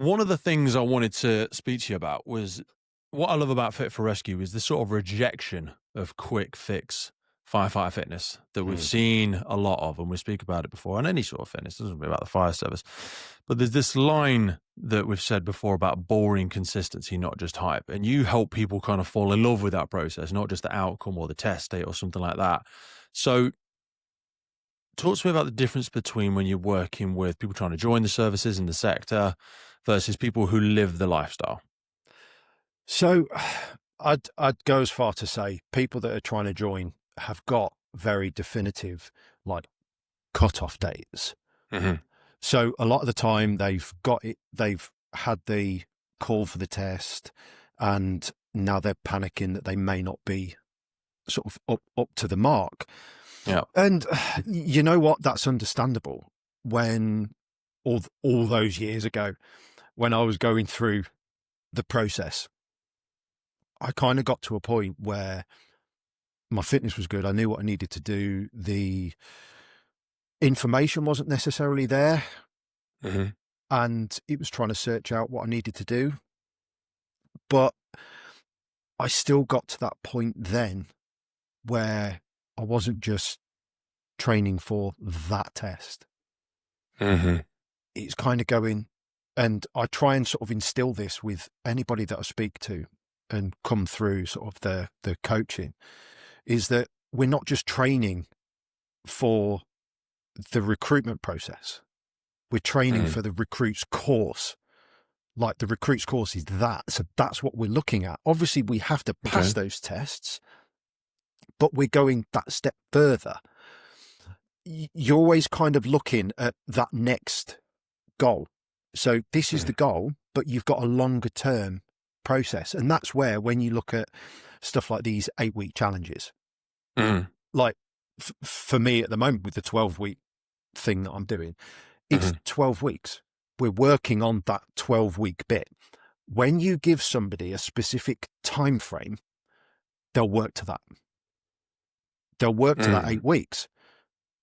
One of the things I wanted to speak to you about was what I love about Fit for Rescue is the sort of rejection of quick fix firefighter fitness that we've Mm. seen a lot of, and we speak about it before on any sort of fitness. It doesn't be about the fire service, but there's this line that we've said before about boring consistency, not just hype. And you help people kind of fall in love with that process, not just the outcome or the test state or something like that. So talk to me about the difference between when you're working with people trying to join the services in the sector versus people who live the lifestyle. So I'd go as far to say people that are trying to join have got very definitive like cut-off dates. Mhm. So a lot of the time they've had the call for the test and now they're panicking that they may not be sort of up to the mark. Yeah. And you know what? That's understandable. When all those years ago, when I was going through the process, I kind of got to a point where my fitness was good. I knew what I needed to do. The information wasn't necessarily there, Mhm. and it was trying to search out what I needed to do. But I still got to that point then where I wasn't just training for that test. Mhm. It's kind of going, and I try and sort of instill this with anybody that I speak to and come through sort of the coaching, is that we're not just training for the recruitment process. We're training Mhm. for the recruits course. Like the recruits course is that. So that's what we're looking at. Obviously, we have to pass Okay. those tests, but we're going that step further. You're always kind of looking at that next goal. So this is Mhm. the goal, but you've got a longer term process. And that's where, when you look at stuff like these 8-week challenges, Mhm. like for me at the moment with the 12-week thing that I'm doing, it's Mhm. 12 weeks. We're working on that 12-week bit. When you give somebody a specific time frame, they'll work to that. They'll work to that Mhm. 8 weeks.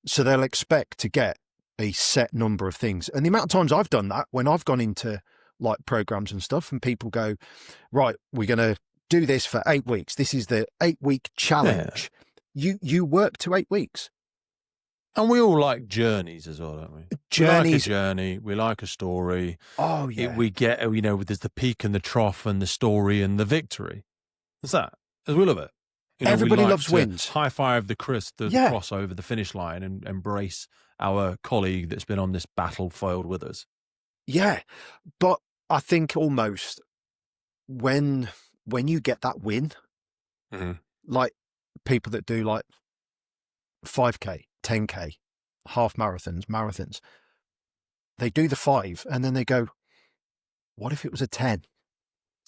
So they'll expect to get a set number of things. And the amount of times I've done that when I've gone into like programs and stuff and people go, right, we're going to do this for 8 weeks. This is the 8-week Yeah. challenge. You work to 8 weeks. And we all like journeys as well, don't we? We like a Journeys. journey. We like a story. Oh It yeah. we get, there's the peak and the trough and the story and the victory. It's that. As we love it. We Everybody like loves to wins. high five the Yeah. cross over the finish line and embrace our colleague that's been on this battlefield with us. Yeah. But I think almost when you get that win, Mhm. like people that do like 5K, 10K, half marathons, they do the 5 and then they go, what if it was a 10?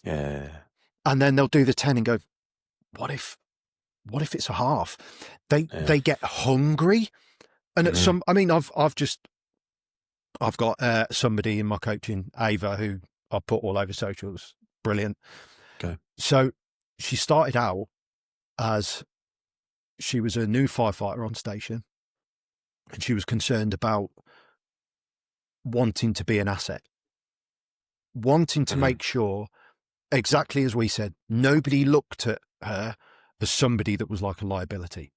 Yeah. And then they'll do the 10 and go, what if it's a half? Yeah. They get hungry. And at Mhm. some, I mean, I've got somebody in my coaching, Ava, who I put all over socials. Brilliant. Okay. So she started out as she was a new firefighter on station and she was concerned about wanting to be an asset, wanting to Mhm. make sure, exactly as we said, nobody looked at her as somebody that was like a liability.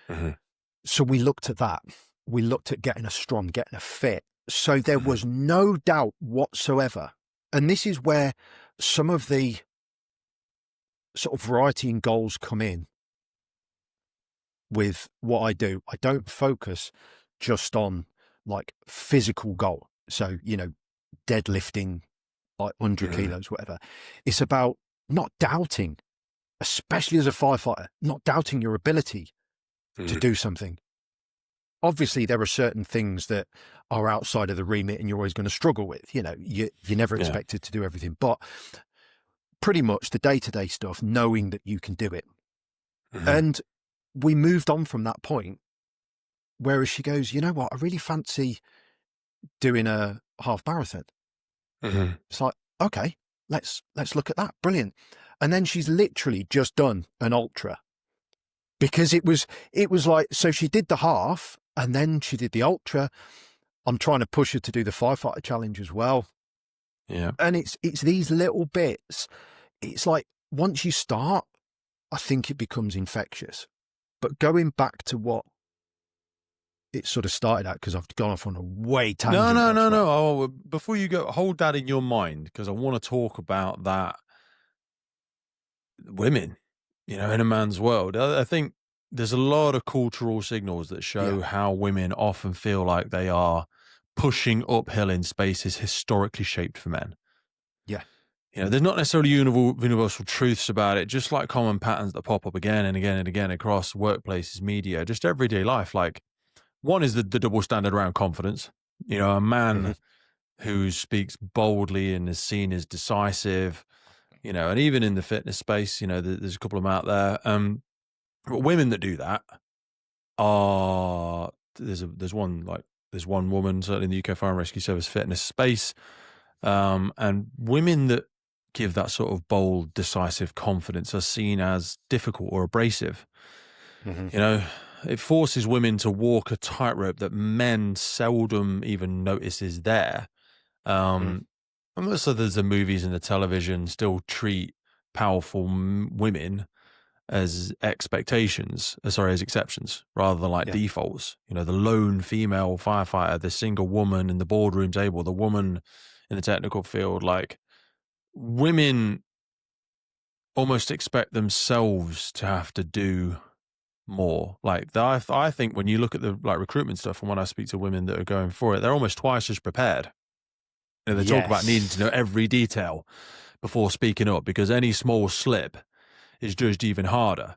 Mhm. So we looked at that. We looked at getting her strong, getting her fit. So there Mhm. was no doubt whatsoever. And this is where some of the sort of variety in goals come in with what I do. I don't focus just on like physical goal. So, deadlifting like 100 Mhm. kilos, whatever. It's about not doubting, especially as a firefighter, not doubting your ability to Mhm. do something. Obviously, there are certain things that are outside of the remit and you're always going to struggle with. You're never Yeah. expected to do everything, but pretty much the day-to-day stuff, knowing that you can do it. Mhm. And we moved on from that point, whereas she goes, you know what, I really fancy doing a half marathon. Mhm. It's like, okay, let's look at that. Brilliant. And then she's literally just done an ultra because it was like, so she did the half and then she did the ultra. I'm trying to push her to do the firefighter challenge as well. Yeah. And it's these little bits. It's like once you start, I think it becomes infectious. But going back to what it sort of started at, because I've gone off on a way No, tangent. no, That's no, right. no. Oh, before you go, hold that in your mind, because I want to talk about that women, in a man's world. I think there's a lot of cultural signals that Yeah, show how women often feel like they are pushing uphill in spaces historically shaped for men. yeah, There's not necessarily universal truths about it, just like common patterns that pop up again and again and again across workplaces, media, just everyday life. Like, one is the double standard around confidence. A hmm man who speaks boldly and is seen as decisive, and even in the fitness space, there's a couple of them out there. But women that do that are there's one woman certainly in the UK Fire and Rescue Service fitness space, and women that give that sort of bold, decisive confidence are seen as difficult or abrasive. hmm You know, it forces women to walk a tightrope that men seldom even notice is there. hmm And most of the movies and the television still treat powerful women as as exceptions rather than like yeah, defaults. The lone female firefighter, the single woman in the boardroom table, the woman in the technical field. Like, women almost expect themselves to have to do more. Like, I think when you look at the recruitment stuff and when I speak to women that are going for it, they're almost twice as prepared. They talk about needing to yes, know every detail before speaking up because any small slip is judged even harder.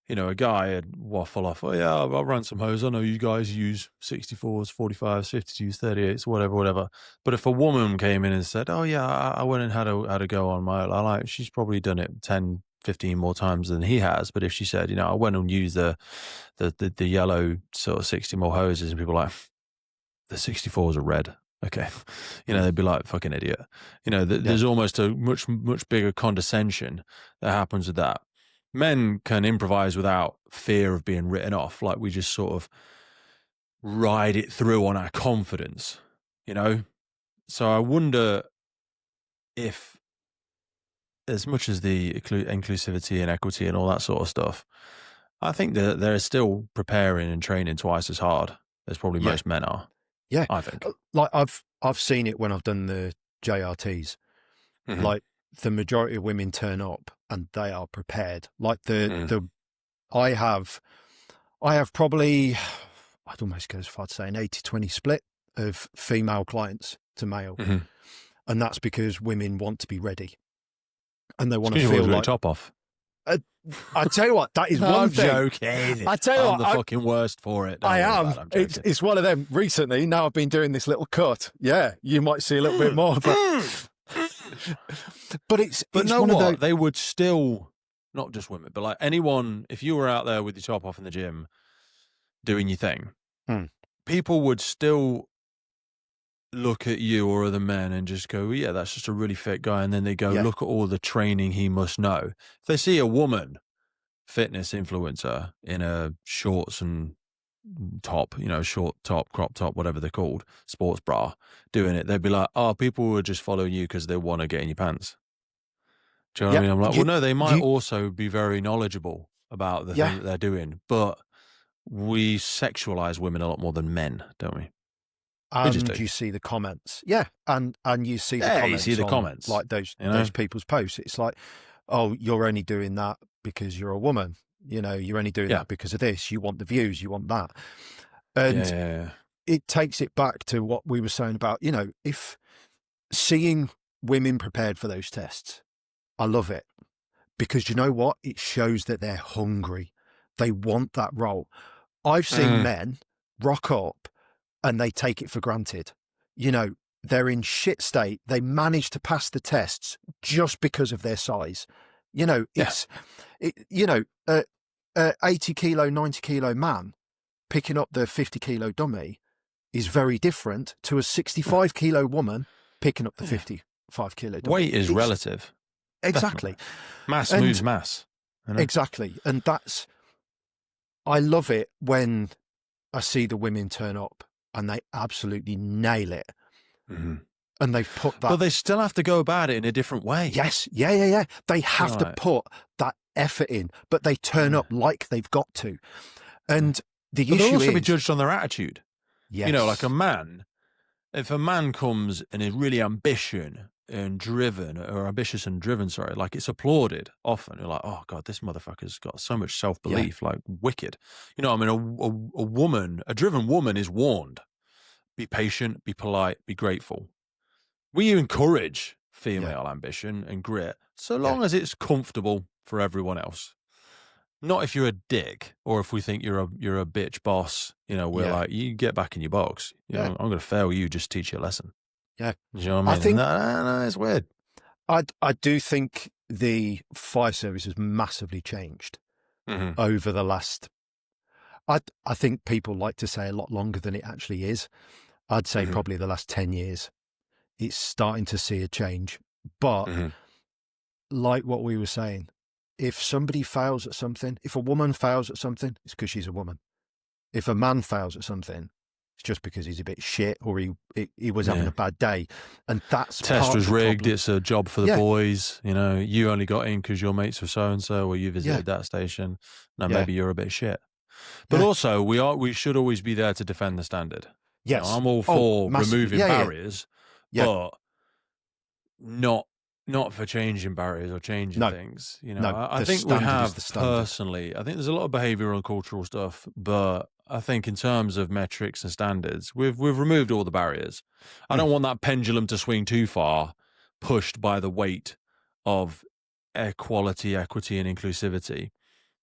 A guy would waffle off, oh, yeah, I'll run some hose. I know you guys use 64s, 45s, 52s, 38s, whatever. But if a woman came in and said, oh, yeah, I went and had a go on my, she's probably done it 10, 15 more times than he has. But if she said, I went and used the yellow sort of 60 more hoses, and people are like, the 64s are red. Okay. mm, They'd be like, fucking idiot. yeah, There's almost a much, much bigger condescension that happens with that. Men can improvise without fear of being written off. Like, we just sort of ride it through on our confidence, you know? So I wonder if, as much as the inclusivity and equity and all that sort of stuff, I think that they're still preparing and training twice as hard as probably yeah, most men are, yeah. I think. Like I've seen it when I've done the JRTs. Mm-hmm. Like the majority of women turn up and they are prepared. Like Mm. I have probably, I'd almost go as far to say an 80-20 split of female clients to male. Mm-hmm. And that's because women want to be ready and they It's want to because you've always feel got your like, top off. uh, I tell you what, that is No, one I'm thing. joking. I tell you I'm what, the fucking worst for it. Don't I worry am. about it. I'm joking. It's one of them recently. Now I've been doing this little cut. Yeah, you might see a little bit more, but But it's know one of those. what? They would still, not just women, but like anyone, if you were out there with your top off in the gym doing your thing, Hmm. people would still look at you or other men and just go, yeah, that's just a really fit guy. And then they go, Yeah, look at all the training he must know. If they see a woman fitness influencer in a shorts and top, short top, crop top, whatever they're called, sports bra, doing it, they'd be like, oh, people would just follow you because they want to get in your pants. Do you know what yeah, I mean? I'm like, well, no, they might you, also be very knowledgeable about the yeah. thing that they're doing, but we sexualize women a lot more than men, don't we? We just And do. you see the comments, yeah, and you see the Yeah, you see comments the on comments, like those you know? people's posts. It's like, oh, you're only doing that because you're a woman. You're only doing Yeah. that because of this. You want the views. You want that, Yeah, and yeah, yeah. it takes it back to what we were saying about if seeing women prepared for those tests, I love it because you know what? It shows that they're hungry. They want that role. I've seen Mm, men rock up and they take it for granted. They're in shit state. They manage to pass the tests just because of their size. yeah. It's, 80 kilo, 90 kilo man picking up the 50 kilo dummy is very different to a 65 kilo woman picking up the Yeah. 55 kilo dummy. Weight is It's relative. exactly. Definitely. Mass And moves mass, you know? exactly. And I love it when I see the women turn up and they absolutely nail it. Mm-hmm. And they've put But that. they still have to go about it in a different way. Yes. Yeah. They have to Right. put that effort in, but they turn Yeah. up like they've got to. And the But they'll issue also be is, judged on their attitude. yes. You know, like a man, if a man comes and is really ambitious and driven, sorry, like it's applauded often. You're like, oh God, this motherfucker's got so much self-belief, like wicked. You know, I mean, a driven woman is warned. Be patient, be polite, be grateful. We encourage female ambition and grit so long as it's comfortable for everyone else. Not if you're a dick or if we think you're a bitch boss. You know, we're like, you get back in your box. You know, I'm going to fail you, just teach you a lesson. Yeah. You know what I mean? think no, it's weird. I do think the fire service has massively changed over the last. I think people like to say a lot longer than it actually is. I'd say probably the last 10 years. It's starting to see a change. But like what we were saying, if somebody fails at something, if a woman fails at something, it's because she's a woman. If a man fails at something, it's just because he's a bit shit or he was having a bad day. And that's test was rigged. problem. It's a job for the boys. You know, you only got in because your mates were so-and-so or you visited that station. No, maybe you're a bit shit. But also we should always be there to defend the standard. Yes. You know, I'm all for removing barriers, but not for changing barriers or changing things. You know, I think we have personally, I think there's a lot of behavioural and cultural stuff, but I think in terms of metrics and standards, we've removed all the barriers. I don't want that pendulum to swing too far, pushed by the weight of equality, equity, and inclusivity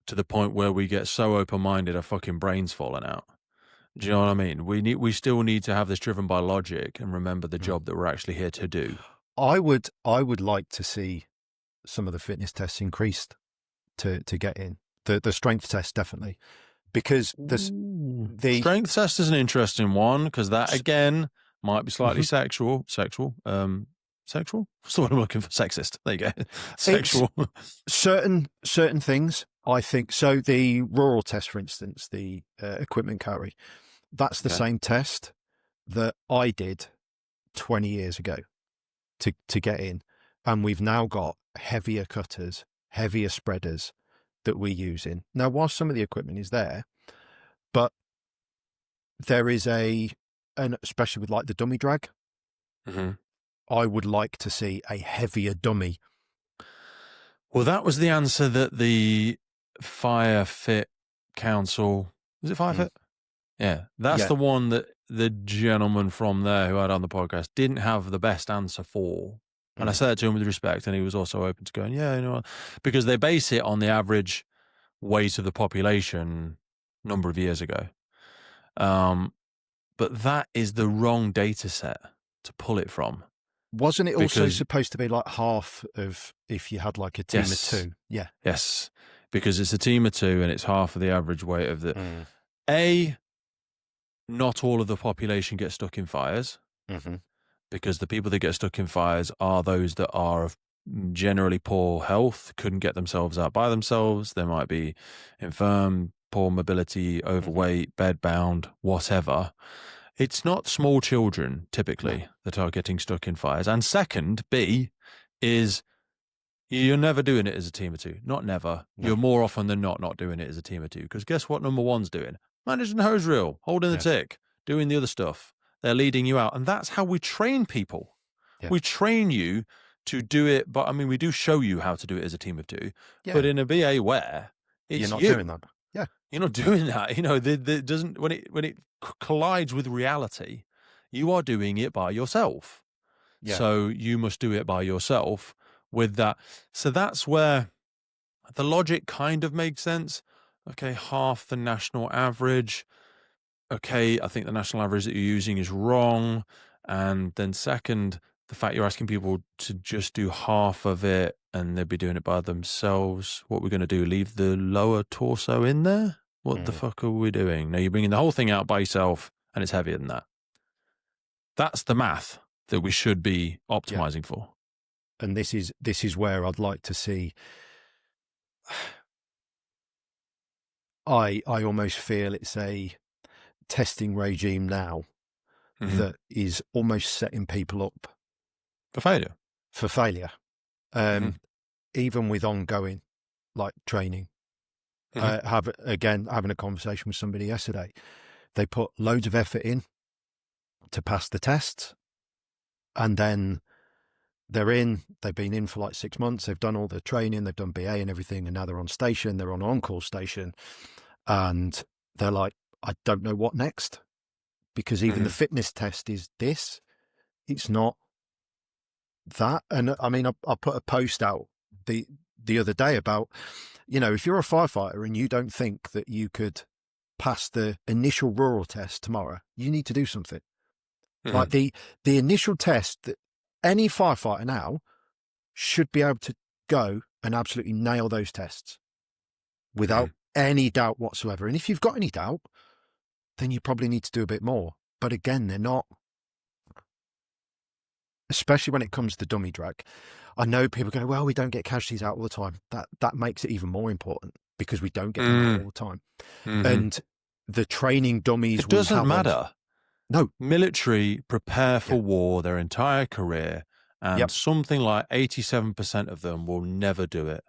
to the point where we get so open-minded our fucking brains falling out. Do you know what I mean? We still need to have this driven by logic and remember the job that we're actually here to do. I would like to see some of the fitness tests increased to get in. The strength test, definitely. Because the strength test is an interesting one because that again might be slightly sexual. Sexual? What's the word I'm looking for? Sexist. There you go. Sexual. Certain things, I think. So the rural test, for instance, the equipment carry, that's the same test that I did 20 years ago to get in. And we've now got heavier cutters, heavier spreaders that we're using. Now, while some of the equipment is there, but there is and especially with like the dummy drag, I would like to see a heavier dummy. Well, that was the answer that the Fire Fit Council, was it Fire Fit? Yeah, that's the one that the gentleman from there who I had on the podcast didn't have the best answer for. And I said that to him with respect, and he was also open to going, yeah, you know, because they base it on the average weight of the population a number of years ago. But that is the wrong data set to pull it from. Wasn't it also supposed to be like half of if you had like a team of two? Yeah. Yes, because it's a team of two and it's half of the average weight of the... Not all of the population get stuck in fires because the people that get stuck in fires are those that are of generally poor health, couldn't get themselves out by themselves. They might be infirm, poor mobility, overweight, bedbound, whatever. It's not small children typically that are getting stuck in fires. And second, B, is you're never doing it as a team of two. Not never. No. You're more often than not doing it as a team of two. Because guess what number one's doing? Managing the hose reel, holding the tick, doing the other stuff. They're leading you out. And that's how we train people. Yeah. We train you to do it. But I mean, we do show you how to do it as a team of two. Yeah. But in a BA where it's you're not doing that. Yeah. You're not doing that. You know, it doesn't, when it collides with reality, you are doing it by yourself. Yeah. So you must do it by yourself with that. So that's where the logic kind of makes sense. Okay, half the national average. Okay, I think the national average that you're using is wrong. And then second, the fact you're asking people to just do half of it and they'll be doing it by themselves. What we're going to do, leave the lower torso in there? What the fuck are we doing? No, you're bringing the whole thing out by yourself and it's heavier than that. That's the math that we should be optimizing for. And this is where I'd like to see... I almost feel it's a testing regime now that is almost setting people up For failure. for failure. Mhm. Even with ongoing like training. Mhm. Having a conversation with somebody yesterday, they put loads of effort in to pass the tests, and then they've been in for like 6 months, they've done all the training, they've done BA and everything, and now they're on station, they're on on-call station, and they're like, I don't know what next, because even the Mhm. fitness test is this, it's not that. And I mean, I put a post out the other day about, if you're a firefighter and you don't think that you could pass the initial rural test tomorrow, you need to do something. Like Mhm. the initial test that any firefighter now should be able to go and absolutely nail those tests without Mhm. any doubt whatsoever. And if you've got any doubt, then you probably need to do a bit more. But again, they're not, especially when it comes to dummy drag. I know people go, well, we don't get casualties out all the time. That makes it even more important because we don't get them out all Mm. the time. Mhm. And the training dummies It we doesn't have on. matter. No. Military prepare Yeah. for war their entire career, and Yep. something like 87% of them will never do it.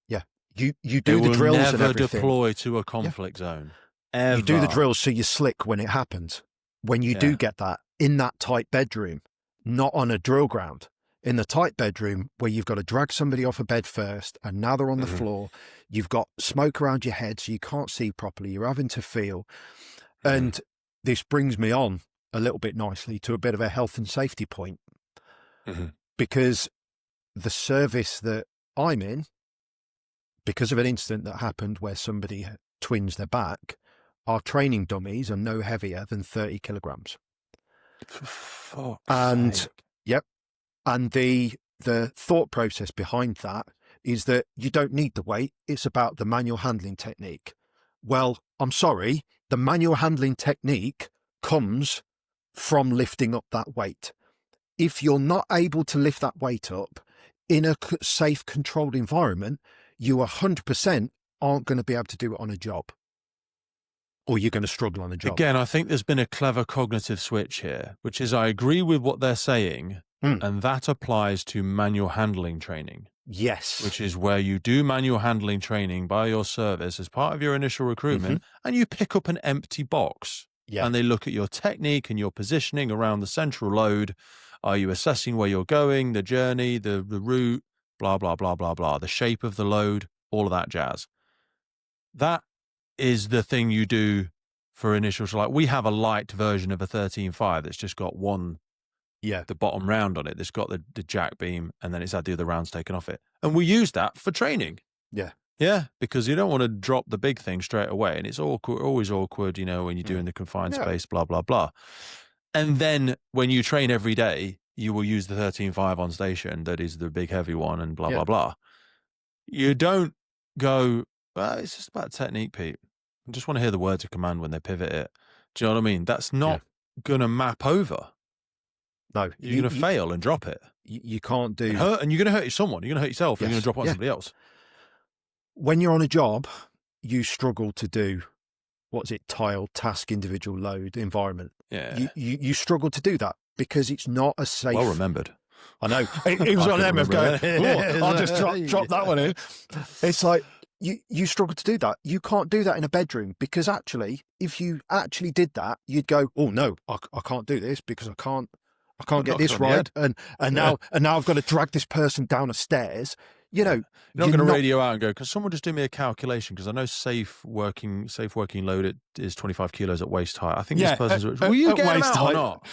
Yeah. You They do the will drills and never everything. deploy to a Yeah. conflict zone. You do the Ever. drills so you're slick when it happens. When you do Yeah. get that in that tight bedroom, not on a drill ground, in the tight bedroom where you've got to drag somebody off a bed first and now they're on the Mhm. floor, you've got smoke around your head so you can't see properly, you're having to feel. Mhm. And this brings me on a little bit nicely to a bit of a health and safety point, Mhm. because the service that I'm in, because of an incident that happened where somebody twins their back, our training dummies are no heavier than 30 kilograms. For fuck's And sake. yep. And the thought process behind that is that you don't need the weight. It's about the manual handling technique. Well, I'm sorry, the manual handling technique comes from lifting up that weight. If you're not able to lift that weight up in a safe, controlled environment, you 100% aren't going to be able to do it on a job, or you're going to struggle on a job. Again, I think there's been a clever cognitive switch here, which is I agree with what they're saying, and that applies to manual handling training, Yes. which is where you do manual handling training by your service as part of your initial recruitment, and you pick up an empty box. Yeah. And they look at your technique and your positioning around the central load. Are you assessing where you're going, the journey, the route, blah, blah, blah, blah, blah, the shape of the load, all of that jazz. That is the thing you do for initial. So like we have a light version of a 13.5 that's just got the bottom round on it. That's got the jack beam, and then it's had the other rounds taken off it. And we use that for training. Yeah. Yeah, because you don't want to drop the big thing straight away. And it's awkward, always awkward, when you're doing the confined No. space, blah, blah, blah. And then when you train every day, you will use the 13.5 on station. That is the big heavy one, and blah, blah, blah. You don't go, well, it's just about technique, Pete. I just want to hear the words of command when they pivot it. Do you know what I mean? That's not going to map over. No. You're going to fail and drop it. You can't do. And you're going to hurt someone. You're going to hurt yourself. And you're going to drop it on somebody else. When you're on a job, you struggle to do, tile, task, individual load, environment. Yeah. You struggle to do that because it's not a safe. Well remembered. I know. It was one of them of going, I'll just drop that one in. It's like, you struggle to do that. You can't do that in a bedroom because actually, if you actually did that, you'd go, oh no, I can't do this because I can't get this right. And now I've got to drag this person down the stairs. You're not going to radio out and go, can someone just do me a calculation? Because I know safe working load is 25 kilos at waist height. I think this person's. Will you get them out or not?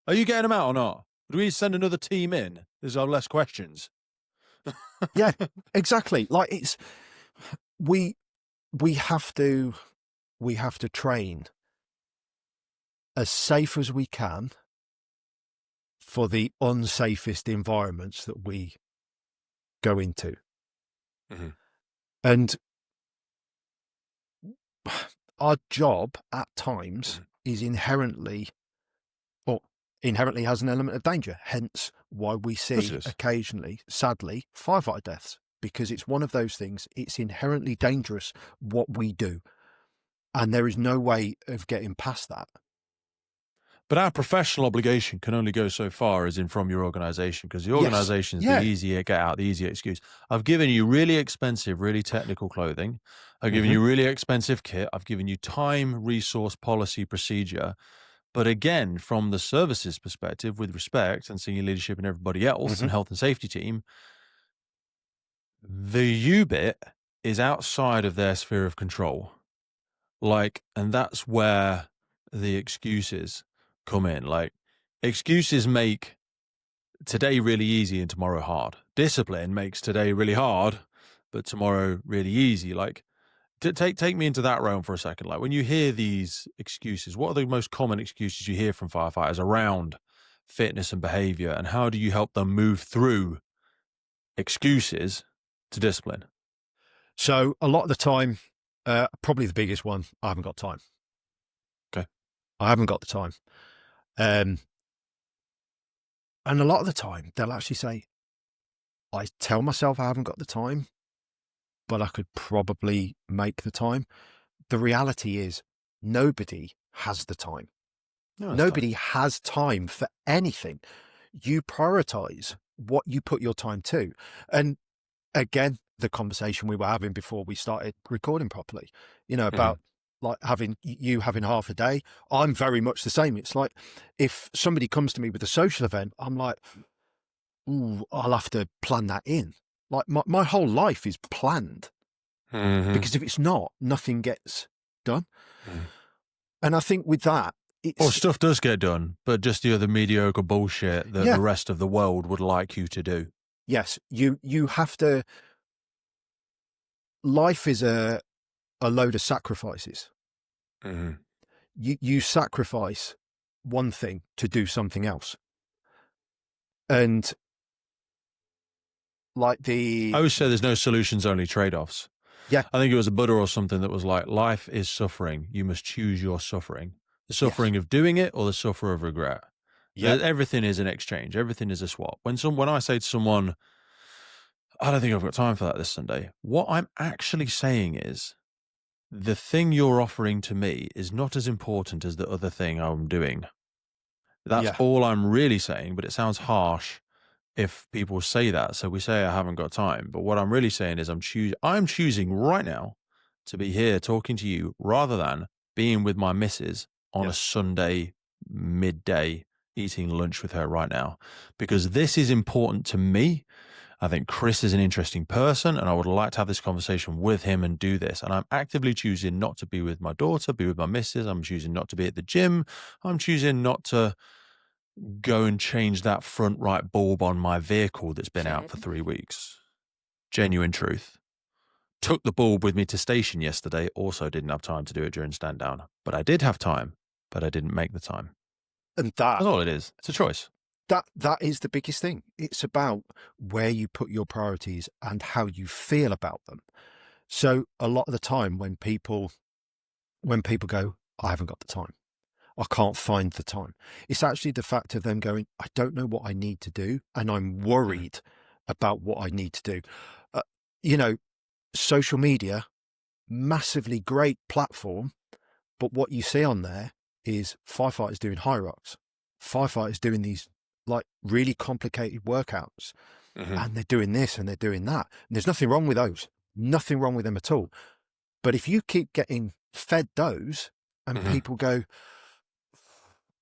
Are you getting them out or not? Do we send another team in? There's our less questions. Yeah, exactly. Like it's we have to train as safe as we can for the unsafest environments that we go into. Mm-hmm. And our job at times is inherently has an element of danger, hence why we see occasionally, sadly, firefighter deaths, because it's one of those things. It's inherently dangerous what we do, and there is no way of getting past that. But our professional obligation can only go so far as in from your organization, because the Yes. organization's the Yeah. easier get out, the easier excuse. I've given you really expensive, really technical clothing. I've given Hmm. you really expensive kit. I've given you time, resource, policy, procedure. But again, from the services perspective, with respect and senior leadership and everybody else Hmm. and health and safety team, the you bit is outside of their sphere of control. Like, and that's where the excuses come in. Like, excuses make today really easy and tomorrow hard. Discipline makes today really hard, but tomorrow really easy. Like, take me into that realm for a second. Like, when you hear these excuses, what are the most common excuses you hear from firefighters around fitness and behavior, and how do you help them move through excuses to discipline? So a lot of the time, probably the biggest one, I haven't got time. Okay. I haven't got the time. Um, and a lot of the time, they'll actually say, I tell myself I haven't got the time, but I could probably make the time. The reality is, nobody has the time. No, that's tough. Nobody has time for anything. You prioritize what you put your time to. And again, the conversation we were having before we started recording properly, about like having half a day. I'm very much the same. It's like if somebody comes to me with a social event, I'm like, ooh, I'll have to plan that in. Like my whole life is planned, Mm-hmm. because if it's not, nothing gets done. Mm-hmm. And I think with that, Or it's, stuff does get done, but just the other mediocre bullshit that yeah, the rest of the world would like you to do. yes, you have to, life is a load of sacrifices. Mm-hmm. You sacrifice one thing to do something else. And like I always say there's no solutions, only trade-offs. yeah, I think it was a Buddha or something that was like, life is suffering. You must choose your suffering. The yes, suffering of doing it or the suffer of regret. yep, Everything is an exchange. Everything is a swap. When I say to someone, I don't think I've got time for that this Sunday, what I'm actually saying is the thing you're offering to me is not as important as the other thing I'm doing. That's yeah, all I'm really saying, but it sounds harsh if people say that. So we say I haven't got time, but what I'm really saying is I'm choosing right now to be here talking to you rather than being with my missus on a yes, Sunday midday eating lunch with her right now, because this is important to me. I think Chris is an interesting person and I would like to have this conversation with him and do this. And I'm actively choosing not to be with my daughter, be with my missus. I'm choosing not to be at the gym. I'm choosing not to go and change that front right bulb on my vehicle that's been out for 3 weeks. Genuine truth. Took the bulb with me to station yesterday. Also didn't have time to do it during stand down, but I did have time, but I didn't make the time. and That's all it is. It's a choice. that is the biggest thing. It's about where you put your priorities and how you feel about them. So a lot of the time when people go, I haven't got the time, I can't find the time, it's actually the fact of them going, I don't know what I need to do, and I'm Mm. worried about what I need to do. Uh, you know, social media, massively great platform, but what you see on there is firefighters doing high rocks, firefighters doing these like really complicated workouts, Mm-hmm. and they're doing this and they're doing that. And there's nothing wrong with those, nothing wrong with them at all. But if you keep getting fed those and Mm-hmm. people go,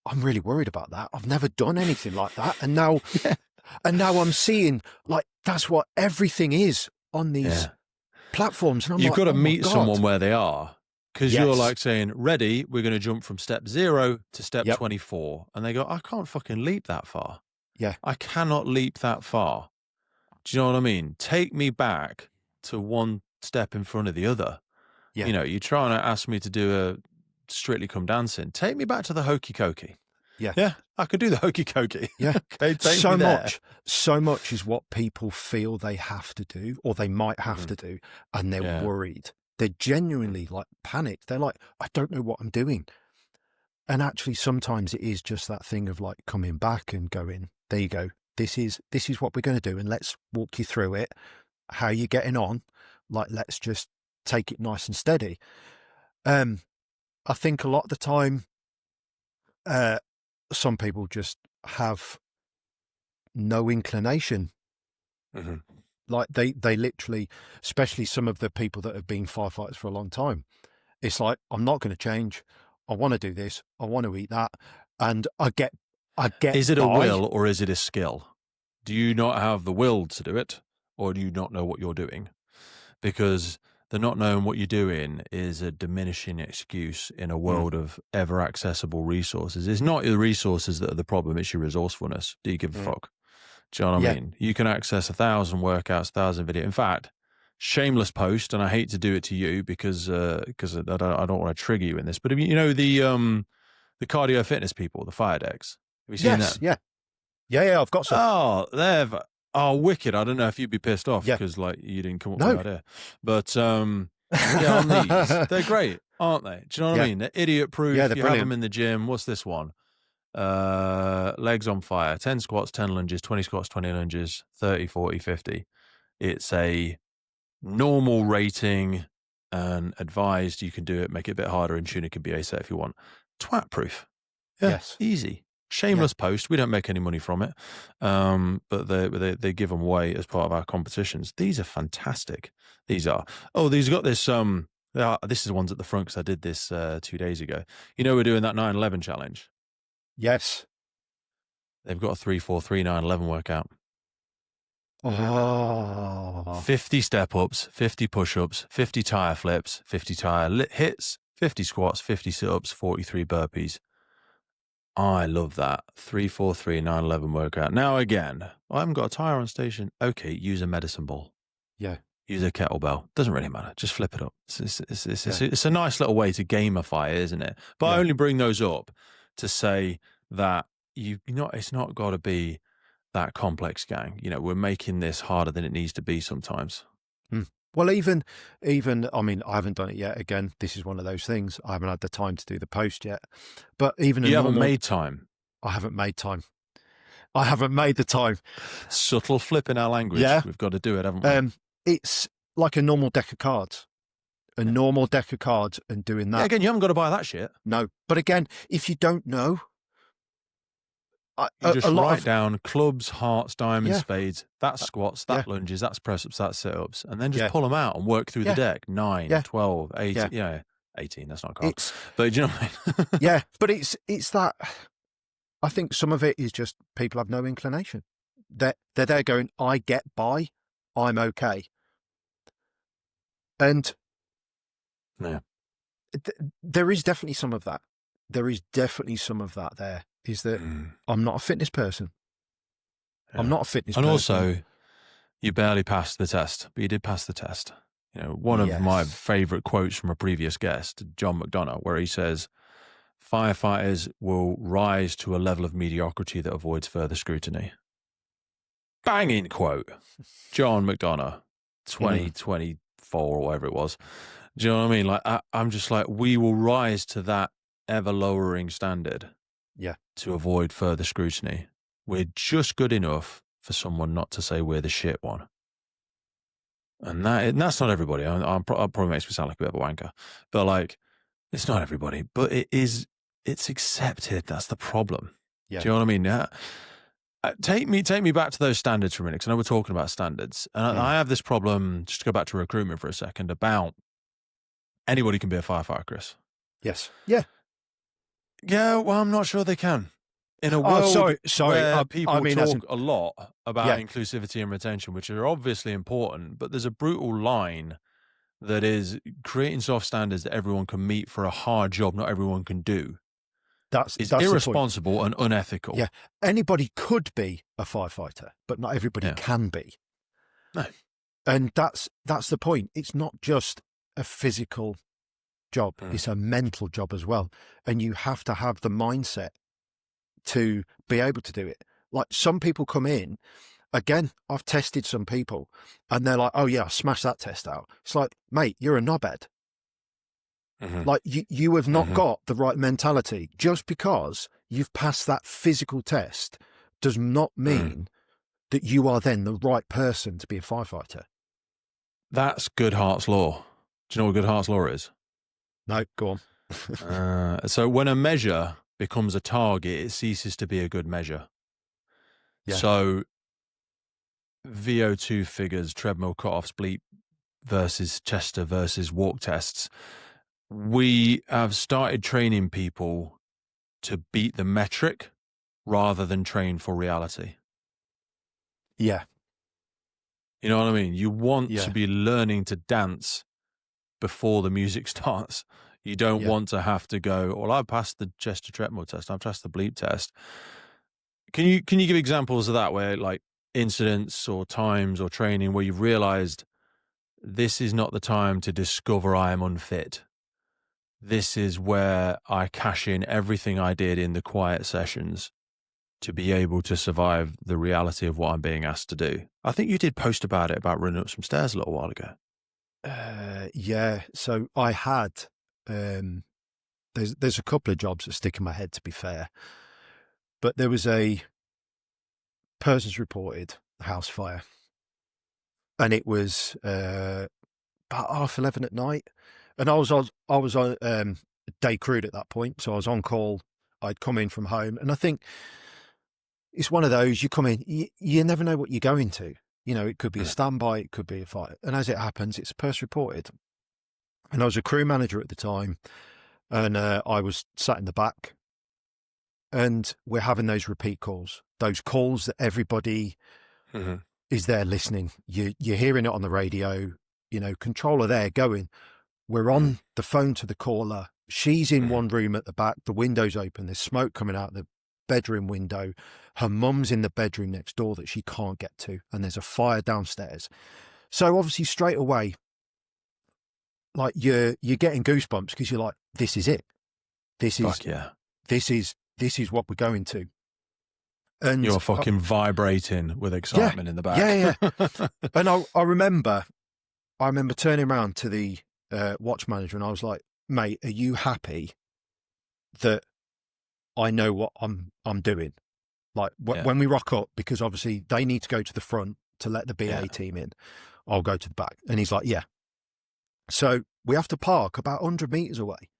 I'm really worried about that. I've never done anything like that. And now, Yeah. I'm seeing like, that's what everything is on these Yeah. platforms. And I'm You've like, got to oh my meet God. someone where they are, because you're Yes. like saying, ready, we're going to jump from step 0 to step Yep. 24. And they go, I can't fucking leap that far. Yeah. I cannot leap that far. Do you know what I mean? Take me back to one step in front of the other. Yeah. You know, you're trying to ask me to do a Strictly Come Dancing. Take me back to the hokey cokey. Yeah. Yeah, I could do the hokey cokey. Yeah. Okay, take me there. So much is what people feel they have to do, or they might have to do, and they're Yeah. worried. They're genuinely like panicked. They're like, I don't know what I'm doing. And actually, sometimes it is just that thing of like coming back and going, there you go. This is what we're going to do, and let's walk you through it. How you getting on? Like, let's just take it nice and steady. I think a lot of the time, some people just have no inclination. Mhm. Like they literally, especially some of the people that have been firefighters for a long time, it's like, I'm not going to change. I want to do this. I want to eat that. And I get Is it a by. will or is it a skill? Do you not have the will to do it, or do you not know what you're doing? Because the not knowing what you're doing is a diminishing excuse in a Mm, world of ever accessible resources. It's not your resources that are the problem, it's your resourcefulness. Do you give a mm. fuck? Do you know what I Yeah. mean? You can access 1,000 workouts, 1,000 videos. In fact, shameless post, and I hate to do it to you because I don't want to trigger you in this, but you know the cardio fitness people, the fire decks. Have you seen Yes. them? Yeah. Yeah. I've got some. Oh, they've wicked. I don't know if you'd be pissed off Yeah. because like you didn't come up with No. the idea, but yeah, on these they're great, aren't they? Do you know what I Yeah. mean? They're idiot Yeah. proof. They're You have brilliant. them in the gym. What's this one? Legs on fire, 10 squats, 10 lunges, 20 squats, 20 lunges, 30, 40, 50. It's a normal rating and advised. You can do it, make it a bit harder, and tune it can be ASET if you want. Twat proof. Yeah, Yes. easy. Yeah. Shameless post. We don't make any money from it, but they give them away as part of our competitions. These are fantastic. These are. Oh, these got this. This is the ones at the front because I did this 2 days ago. You know, we're doing that 9/11 challenge. Yes. They've got a 3-4-3 9/11 workout. Oh. 50 step ups, 50 push ups, 50 tire flips, 50 tire hits, 50 squats, 50 sit ups, 43 burpees. I love that 3-4-3 9/11 workout. Now again, I haven't got a tire on station. Okay, use a medicine ball. Yeah. Use a kettlebell. Doesn't really matter. Just flip it up. Yeah. It's a nice little way to gamify it, isn't it? But I Yeah. only bring those up to say that it's not got to be that complex, gang. You know, we're making this harder than it needs to be sometimes. Mm. Well, even, I mean, I haven't done it yet. Again, this is one of those things. I haven't had the time to do the post yet. But even a You haven't normal, made time. I haven't made time. I haven't made the time. Subtle flip in our language. Yeah. We've got to do it, haven't we? It's like a normal deck of cards. A normal deck of cards, and doing that. Yeah, again, you haven't got to buy that shit. No. But again, if you don't know, You just a lot write of, down clubs, hearts, diamonds, Yeah. spades. That's squats, that yeah. lunges, that's press ups, that's sit ups, and then just Yeah. pull them out and work through Yeah. the deck. 9, Yeah. 12, 18. Yeah. Yeah, 18. That's not cards. It's, But do you know what I mean? yeah, but it's that, I think some of it is just people have no inclination. They're there going, I get by, I'm okay. And Yeah. there is definitely some of that. There is definitely some of that there, is that I'm not a fitness person. I'm not a fitness And person. also, you barely passed the test, but you did pass the test. You know, one of my Yes. favorite quotes from a previous guest, John McDonough, where he says, firefighters will rise to a level of mediocrity that avoids further scrutiny. Banging quote. John McDonough, 2024 or whatever it was. Do you know what I mean? Like, I'm just like, we will rise to that ever lowering standard. Yeah. To avoid further scrutiny. We're just good enough for someone not to say we're the shit one. And that's not everybody. I probably makes me sound like a bit of a wanker, but like, it's not everybody, but it's accepted. That's the problem. Yeah. Do you know what I mean? Take me back to those standards for a minute, because I know we're talking about standards. And I have this problem, just to go back to recruitment for a second, about anybody can be a firefighter, Chris. Yes. Yeah. Yeah, well, I'm not sure they can. In a world sorry. where people as in, talk a lot about Yeah. inclusivity and retention, which are obviously important, but there's a brutal line that is creating soft standards that everyone can meet for a hard job not everyone can do. that's It's the point. irresponsible and unethical. Yeah. Anybody could be a firefighter, but not everybody Yeah. can be. No. And that's the point. It's not just a physical job. It's a mental job as well. And you have to have the mindset to be able to do it. Like, some people come in, again, I've tested some people and they're like, oh yeah, I smashed that test out. It's like, mate, you're a knobhead. Like, you have not got the right mentality. Just because you've passed that physical test does not mean that you are then the right person to be a firefighter. That's Goodhart's law. Do you know what Goodhart's law is? No, go on. So when a measure becomes a target, it ceases to be a good measure. Yeah. So VO2 figures, treadmill cutoffs, bleep versus Chester versus walk tests. We have started training people to beat the metric rather than train for reality. Yeah. You know what I mean? You want to Yeah. be learning to dance before the music starts. You don't Yeah. want to have to go, well, I passed the Chester treadmill test, I've passed the bleep test. Can you give examples of that where like incidents or times or training where you've realized this is not the time to discover I am unfit? This is where I cash in everything I did in the quiet sessions to be able to survive the reality of what I'm being asked to do. I think you did post about it, about running up some stairs a little while ago. Yeah. So I had, there's a couple of jobs that stick in my head, to be fair, but there was a person's reported house fire, and it was about 11:30 at night, and I was on day crewed at that point, so I was on call. I'd come in from home, and I think it's one of those, you come in, you never know what you're going to. You know, it could be a standby, it could be a fire, and as it happens, it's person reported. And I was a crew manager at the time, and I was sat in the back, and we're having those repeat calls, those calls that everybody is there listening. You're hearing it on the radio, you know, controller there going, we're on the phone to the caller. She's in one room at the back, the window's open, there's smoke coming out the bedroom window. Her mum's in the bedroom next door that she can't get to, and there's a fire downstairs. So obviously straight away, like you're getting goosebumps because you're like, this is it. This is, Fuck yeah. this is what we're going to. And you're fucking vibrating with excitement in the back. Yeah. And I remember turning around to the watch manager, and I was like, mate, are you happy that I know what I'm doing? Like when we rock up, because obviously they need to go to the front to let the BA team in. I'll go to the back. And he's like, yeah. So we have to park about 100 meters away,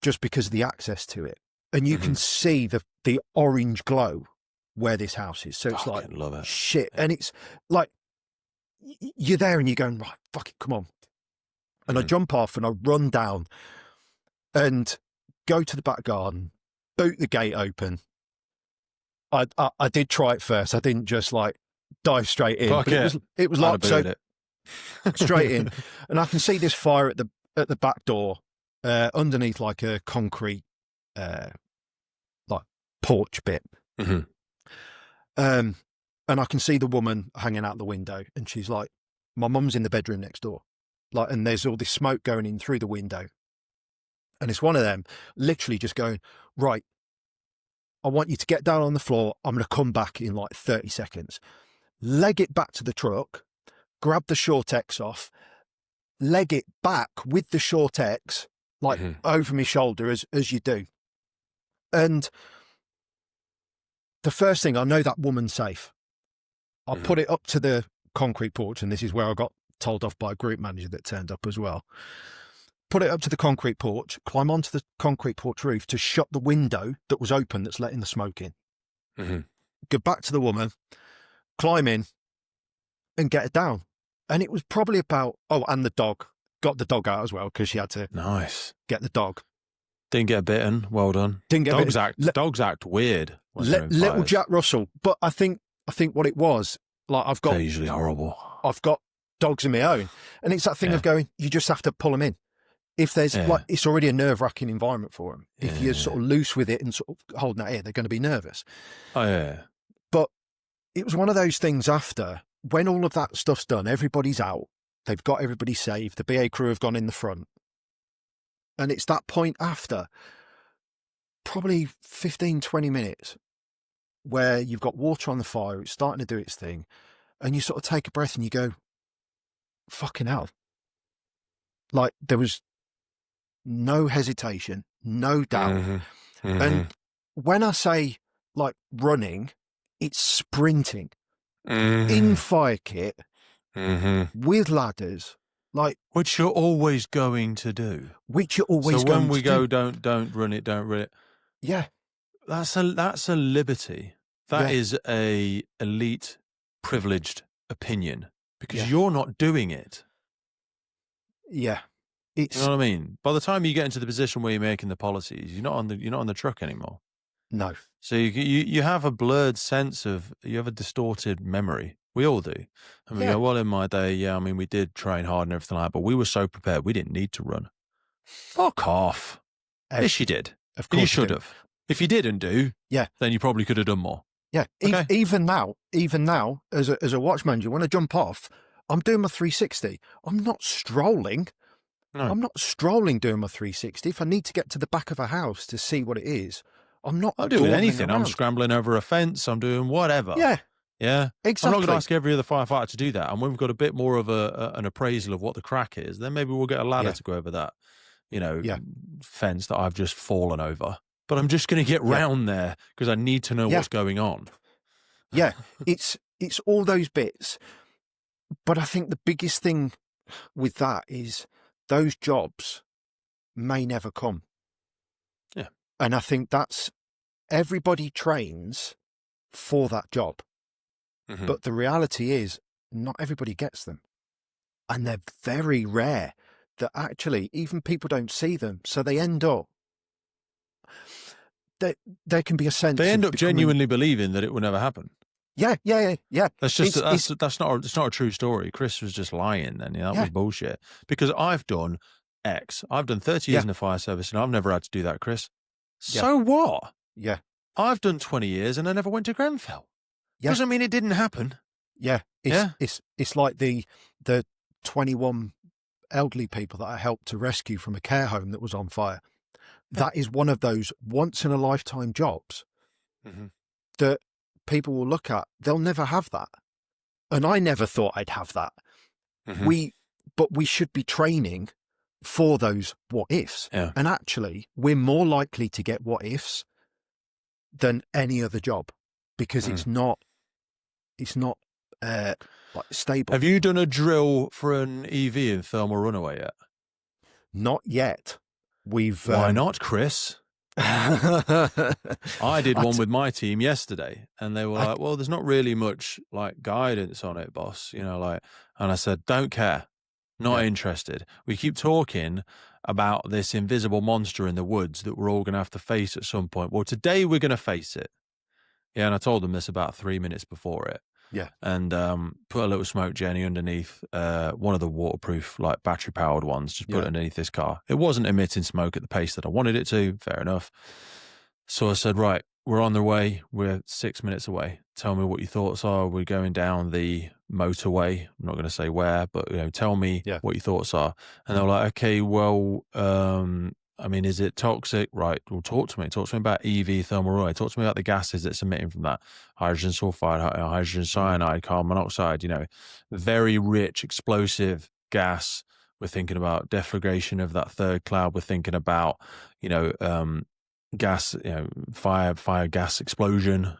just because of the access to it. And you can see the orange glow where this house is. So it's like, love it. Shit. And it's like, you're there and you're going, right, fuck it, come on. And I jump off and I run down and go to the back garden, boot the gate open. I did try it first. I didn't just like dive straight in. Fuck but it was locked. So straight in. And I can see this fire at the back door, underneath like a concrete, like porch bit. And I can see the woman hanging out the window, and she's like, my mum's in the bedroom next door. Like, and there's all this smoke going in through the window. And it's one of them literally just going, right, I want you to get down on the floor. I'm going to come back in like 30 seconds. Leg it back to the truck, grab the Short-X off, leg it back with the Short-X, like over my shoulder as you do. And the first thing, I know that woman's safe. I put it up to the concrete porch, and this is where I got told off by a group manager that turned up as well. Put it up to the concrete porch, climb onto the concrete porch roof to shut the window that was open that's letting the smoke in. Go back to the woman, climb in, and get it down. And it was probably about, and the dog. Got the dog out as well because she had to get the dog. Didn't get bitten. Well done. Didn't get bitten. Dogs act weird. Little Jack Russell. But I think what it was, like they're usually horrible. I've got dogs of my own. And it's that thing of going, you just have to pull them in. If there's like, it's already a nerve-wracking environment for them. If you're sort of loose with it and sort of holding that here, they're going to be nervous. Oh, yeah. But it was one of those things after, when all of that stuff's done, everybody's out. They've got everybody safe. The BA crew have gone in the front. And it's that point after, probably 15, 20 minutes, where you've got water on the fire, it's starting to do its thing, and you sort of take a breath and you go, fucking hell. Like, there was no hesitation, no doubt. And when I say, like, running, it's sprinting in fire kit with ladders, Like, which you're always going to do. which you're So always when going we to go, do. don't run it, don't run it. Yeah, That's a liberty. That yeah, is a elite, privileged opinion because yeah, you're not doing it. yeah. You know It's what I mean? By the time you get into the position where you're making the policies, you're not on the truck anymore. no. So you have a blurred sense of, you have a distorted memory. We all do. And we Yeah. go, well, in my day, yeah, I mean, we did train hard and everything like that, but we were so prepared, we didn't need to run. Fuck off. Yes, you did. Of And you course should do. have. If you didn't do, Yeah. then you probably could have done more. Yeah. Okay. Even now, as a watch manager, when I jump off, I'm doing my 360. I'm not strolling. No. I'm not strolling doing my 360. If I need to get to the back of a house to see what it is, I'm not I'm doing dawdling anything. I'm around. scrambling over a fence. I'm doing whatever. Yeah, Yeah. exactly. I'm not going to ask every other firefighter to do that. And when we've got a bit more of an appraisal of what the crack is, then maybe we'll get a ladder Yeah. to go over that, Yeah. fence that I've just fallen over. But I'm just going to get round there because I need to know what's going on. Yeah. It's all those bits. But I think the biggest thing with that is those jobs may never come. Yeah. And I think that's, everybody trains for that job. Mhm. But the reality is not everybody gets them. And they're very rare that actually even people don't see them. So they end up, there can be a sense They end of up becoming, genuinely believing that it will never happen. Yeah. That's just It's- that's not a true story. Chris was just lying then. That Yeah. was bullshit. Because I've done X. I've done 30 years Yeah. in the fire service and I've never had to do that, Chris. Yeah. So what? Yeah. I've done 20 years and I never went to Grenfell. Yeah. Doesn't mean it didn't happen. Yeah. Yeah. It's like the 21 elderly people that I helped to rescue from a care home that was on fire. That is one of those once in a lifetime jobs Mhm. that people will look at. They'll never have that. And I never thought I'd have that. Mhm. But we should be training for those what ifs. Yeah. And actually, we're more likely to get what ifs than any other job because it's not like stable. Have you done a drill for an EV in thermal runaway yet? Not yet. We've Why not, Chris? I did one with my team yesterday and they were like, well, there's not really much like guidance on it, boss, and I said, don't care, not interested. We keep talking about this invisible monster in the woods that we're all going to have to face at some point. Well, today we're going to face it. Yeah. And I told them this about 3 minutes before it. Yeah. And put a little smoke Jenny underneath one of the waterproof, like battery powered ones, just put it underneath this car. It wasn't emitting smoke at the pace that I wanted it to. Fair enough. So I said, right, we're on the way. We're 6 minutes away. Tell me what your thoughts are. We're going down the motorway. I'm not going to say where, but tell me what your thoughts are. And they were like, okay, well, I mean, is it toxic? Right. Well, talk to me. Talk to me about EV thermal runaway. Talk to me about the gases that's emitting from that. Hydrogen sulfide, hydrogen cyanide, carbon monoxide, very rich, explosive gas. We're thinking about deflagration of that third cloud. We're thinking about, gas, fire gas explosion,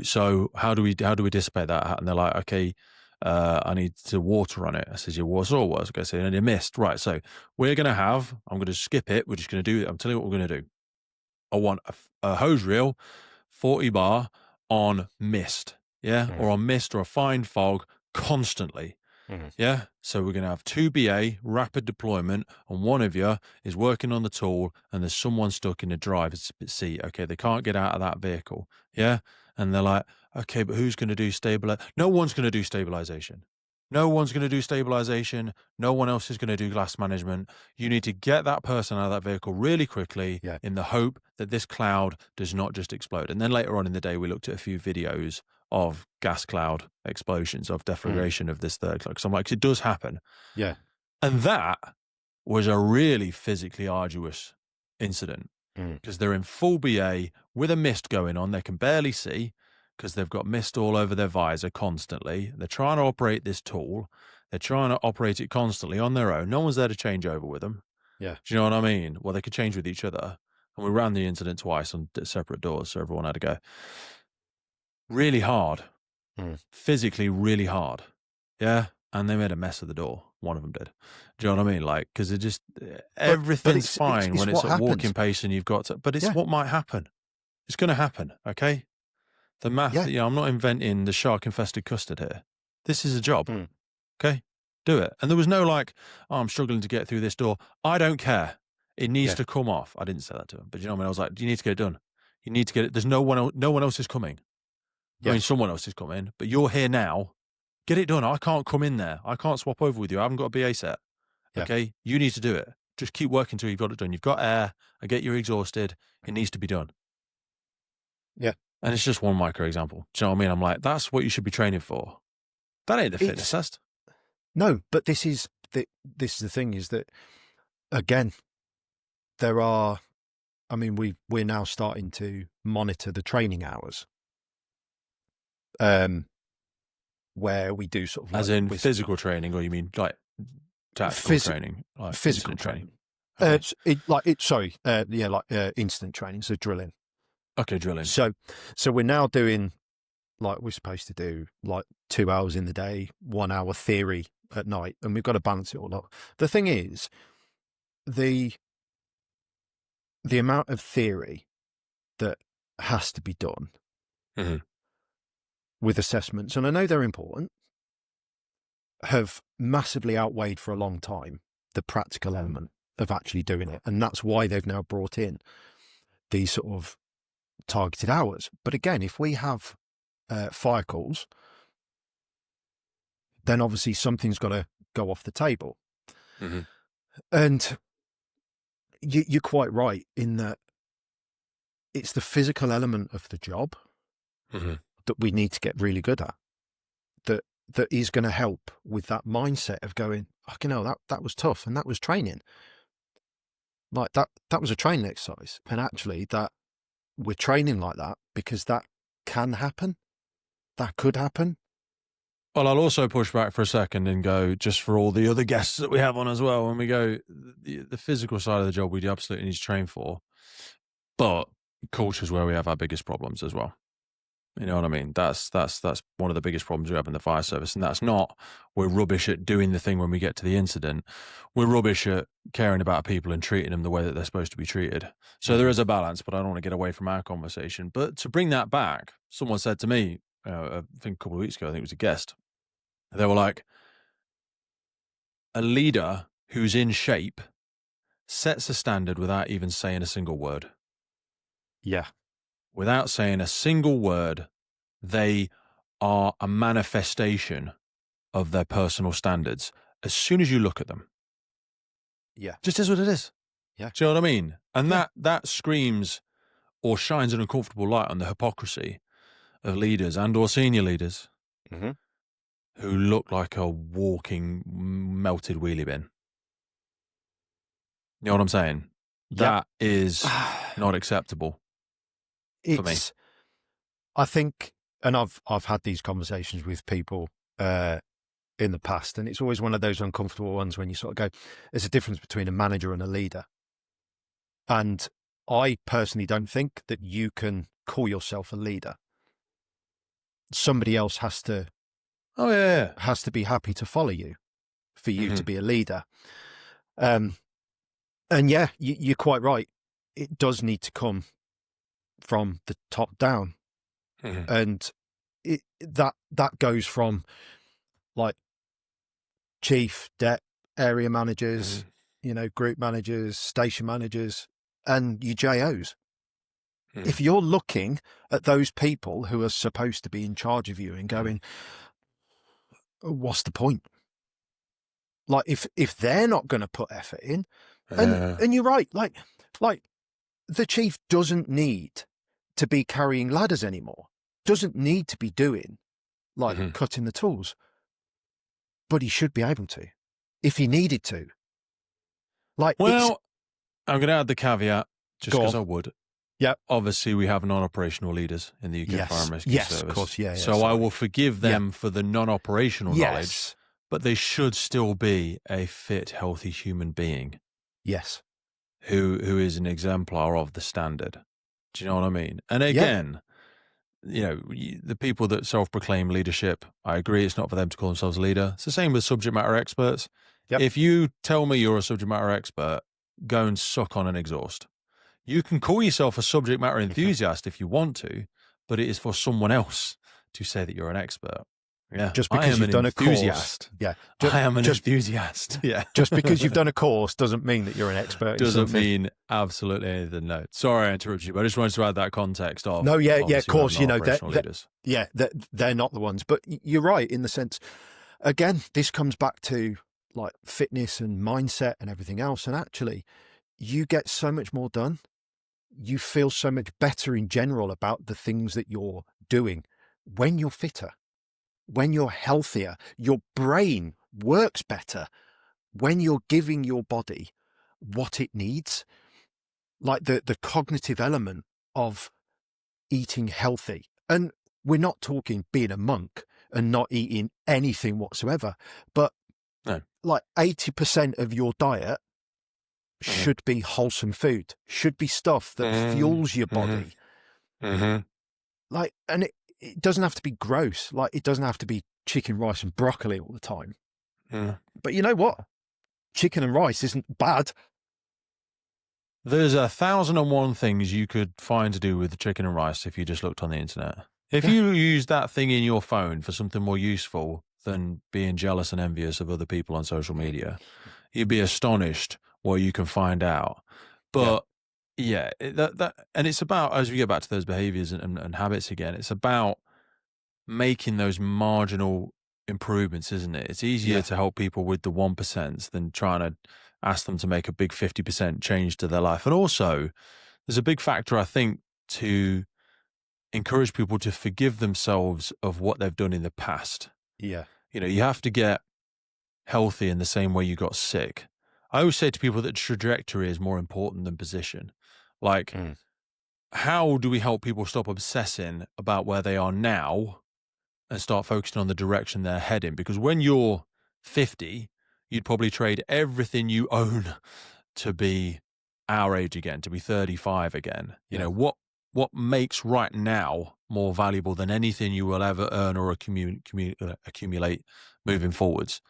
so how do we dissipate that? And they're like, okay, I need to water on it. I says, your water or was? I say, I need a mist. Right. So I'm going to skip it. We're just going to do it. I'm telling you what we're going to do. I want a hose reel, 40 bar on mist. Yeah. Or on mist or a fine fog constantly. Yeah. So we're going to have 2 BA rapid deployment and one of you is working on the tool and there's someone stuck in the driver's seat. Okay. They can't get out of that vehicle. Yeah. And they're like, okay, but who's going to do No one's going to do stabilization. No one's going to do stabilization. No one else is going to do glass management. You need to get that person out of that vehicle really quickly in the hope that this cloud does not just explode. And then later on in the day, we looked at a few videos of gas cloud explosions, of deflagration of this third cloud. So I'm like, it does happen. Yeah. And that was a really physically arduous incident because they're in full BA with a mist going on. They can barely see because they've got mist all over their visor constantly. They're trying to operate this tool. They're trying to operate it constantly on their own. No one's there to change over with them. Yeah. Do you know what I mean? Well, they could change with each other. And we ran the incident twice on separate doors, so everyone had to go. Really hard. Physically really hard. Yeah. And they made a mess of the door. one of them did. Do you know what I mean? Like, because it just but everything's fine it's when it's what at walking happens. pace and you've got to, but it's Yeah, what might happen. It's going to happen. Okay. The math, yeah. I'm not inventing the shark infested custard here. This is a job. Mm. Okay. Do it. And there was no like, oh, I'm struggling to get through this door. I don't care. It needs Yeah, to come off. I didn't say that to him, but you know what I mean? I was like, you need to get it done. You need to get it. There's no one else is coming. I yeah, mean, someone else is coming, but you're here now. Get it done. I can't come in there. I can't swap over with you. I haven't got a BA set. yeah, Okay. You need to do it. Just keep working until you've got it done. You've got air. I get you're exhausted. It needs to be done. yeah. And it's just one micro example. Do you know what I mean? I'm like, that's what you should be training for. That ain't the fitness It's test. no, but this is the thing is that again, there are. I mean, we're now starting to monitor the training hours, where we do sort of As like in physical training, or you mean like tactical training, like physical incident training. Okay. Incident training, so drilling. Okay, drilling. So we're now doing like we're supposed to do like 2 hours in the day, 1 hour theory at night, and we've got to balance it all up. The thing is, the amount of theory that has to be done Mm-hmm. with assessments, and I know they're important, have massively outweighed for a long time the practical element of actually doing it. And that's why they've now brought in these sort of targeted hours. But again, if we have fire calls, then obviously something's got to go off the table. Mm-hmm. And you're quite right in that it's the physical element of the job Mm-hmm. that we need to get really good at. That is going to help with that mindset of going, fucking hell, that was tough and that was training. Like that was a training exercise. And actually that we're training like that because that can happen. That could happen. Well, I'll also push back for a second and go, just for all the other guests that we have on as well, when we go, the physical side of the job we absolutely need to train for, but culture is where we have our biggest problems as well. You know what I mean? That's one of the biggest problems we have in the fire service. And that's not, we're rubbish at doing the thing when we get to the incident. We're rubbish at caring about people and treating them the way that they're supposed to be treated. So there is a balance, but I don't want to get away from our conversation. But to bring that back, someone said to me, I think a couple of weeks ago, I think it was a guest, they were like, a leader who's in shape sets a standard without even saying a single word. Yeah. Without saying a single word, they are a manifestation of their personal standards as soon as you look at them. Yeah. Just is what it is. Yeah. Do you know what I mean? And Yeah. that screams or shines an uncomfortable light on the hypocrisy of leaders and or senior leaders Mm-hmm. who look like a walking melted wheelie bin. You know what I'm saying? That is not acceptable for me. I think, and I've had these conversations with people in the past, and it's always one of those uncomfortable ones when you sort of go, there's a difference between a manager and a leader. And I personally don't think that you can call yourself a leader. Somebody else has to be happy to follow you for you to be a leader. And yeah, you're quite right. It does need to come from the top down. Mm-hmm. And that goes from like chief, area managers, group managers, station managers, and your JOs. If you're looking at those people who are supposed to be in charge of you and going, what's the point? Like if they're not going to put effort in, and you're right, like the chief doesn't need to be carrying ladders anymore, doesn't need to be doing like cutting the tools, but he should be able to if he needed to. Like, well, I'm going to add the caveat just because I would. Yeah. Obviously, we have non-operational leaders in the UK Fire and Rescue Service. Yes, of course, yeah. So I will forgive them for the non-operational knowledge, but they should still be a fit, healthy human being. Yes. Who is an exemplar of the standard. Do you know what I mean? And again, the people that self-proclaim leadership, I agree it's not for them to call themselves a leader. It's the same with subject matter experts. Yep. If you tell me you're a subject matter expert, go and suck on an exhaust. You can call yourself a subject matter enthusiast if you want to, but it is for someone else to say that you're an expert. Yeah, Just I because am you've an done a course. enthusiast. Yeah. I am an enthusiast. Yeah. Just because you've done a course doesn't mean that you're an expert. Doesn't mean absolutely anything. No. Sorry I interrupted you, but I just wanted to add that context of. No, yeah, of course. You know, leaders. They're not the ones. But you're right in the sense, again, this comes back to like fitness and mindset and everything else. And actually, you get so much more done. You feel so much better in general about the things that you're doing when you're fitter, when you're healthier. Your brain works better when you're giving your body what it needs. Like the cognitive element of eating healthy. And we're not talking being a monk and not eating anything whatsoever, but no. Like 80% of your diet should be wholesome food, should be stuff that fuels your body. Like, and it doesn't have to be gross. Like, it doesn't have to be chicken, rice and broccoli all the time. But you know what? Chicken and rice isn't bad. There's 1,001 things you could find to do with chicken and rice if you just looked on the internet. If you use that thing in your phone for something more useful than being jealous and envious of other people on social media, you'd be astonished what you can find out. But that and it's about, as we get back to those behaviors and habits again, it's about making those marginal improvements, isn't it? It's easier to help people with the 1% than trying to ask them to make a big 50% change to their life. And also, there's a big factor, I think, to encourage people to forgive themselves of what they've done in the past. Yeah. You know, you have to get healthy in the same way you got sick. I always say to people that trajectory is more important than position. Like, how do we help people stop obsessing about where they are now and start focusing on the direction they're heading? Because when you're 50, you'd probably trade everything you own to be our age again, to be 35 again. You know, what makes right now more valuable than anything you will ever earn or accumulate moving forwards?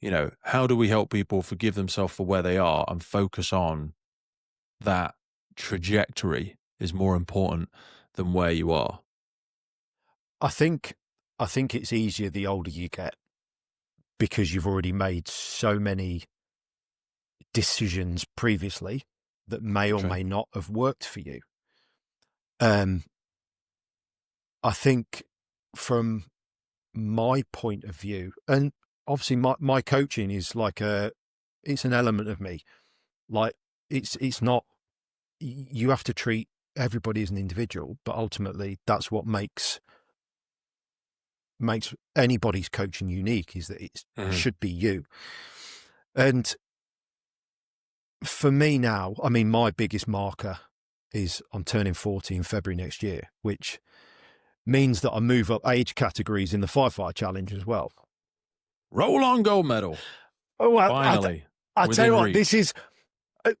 You know, how do we help people forgive themselves for where they are and focus on that trajectory is more important than where you are? I think it's easier the older you get because you've already made so many decisions previously that may or may not have worked for you. I think from my point of view, and obviously my coaching is like it's an element of me. Like it's not, you have to treat everybody as an individual, but ultimately that's what makes anybody's coaching unique, is that it should be you. And for me now, I mean, my biggest marker is I'm turning 40 in February next year, which means that I move up age categories in the Firefighter Challenge as well. Roll on gold medal. Oh, well, finally. I tell you what, this is,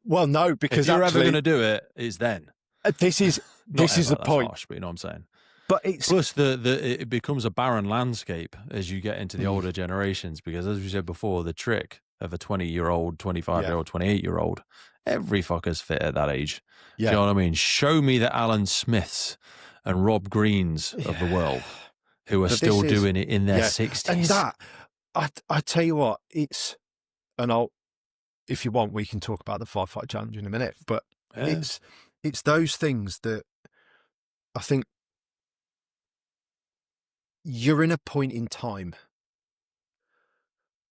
well, no, because if you're ever going to do it, it's then. This is the point. Harsh, but you know what I'm saying? But it's plus it becomes a barren landscape as you get into the older generations, because as we said before, the trick of a 20-year-old, 25-year-old, 28-year-old, every fucker's fit at that age. Do you know what I mean? Show me the Alan Smiths and Rob Greens of the world who are still doing it in their 60s. And that, I tell you what, it's, and if you want, we can talk about the Firefighter Challenge in a minute, but it's those things that I think you're in a point in time.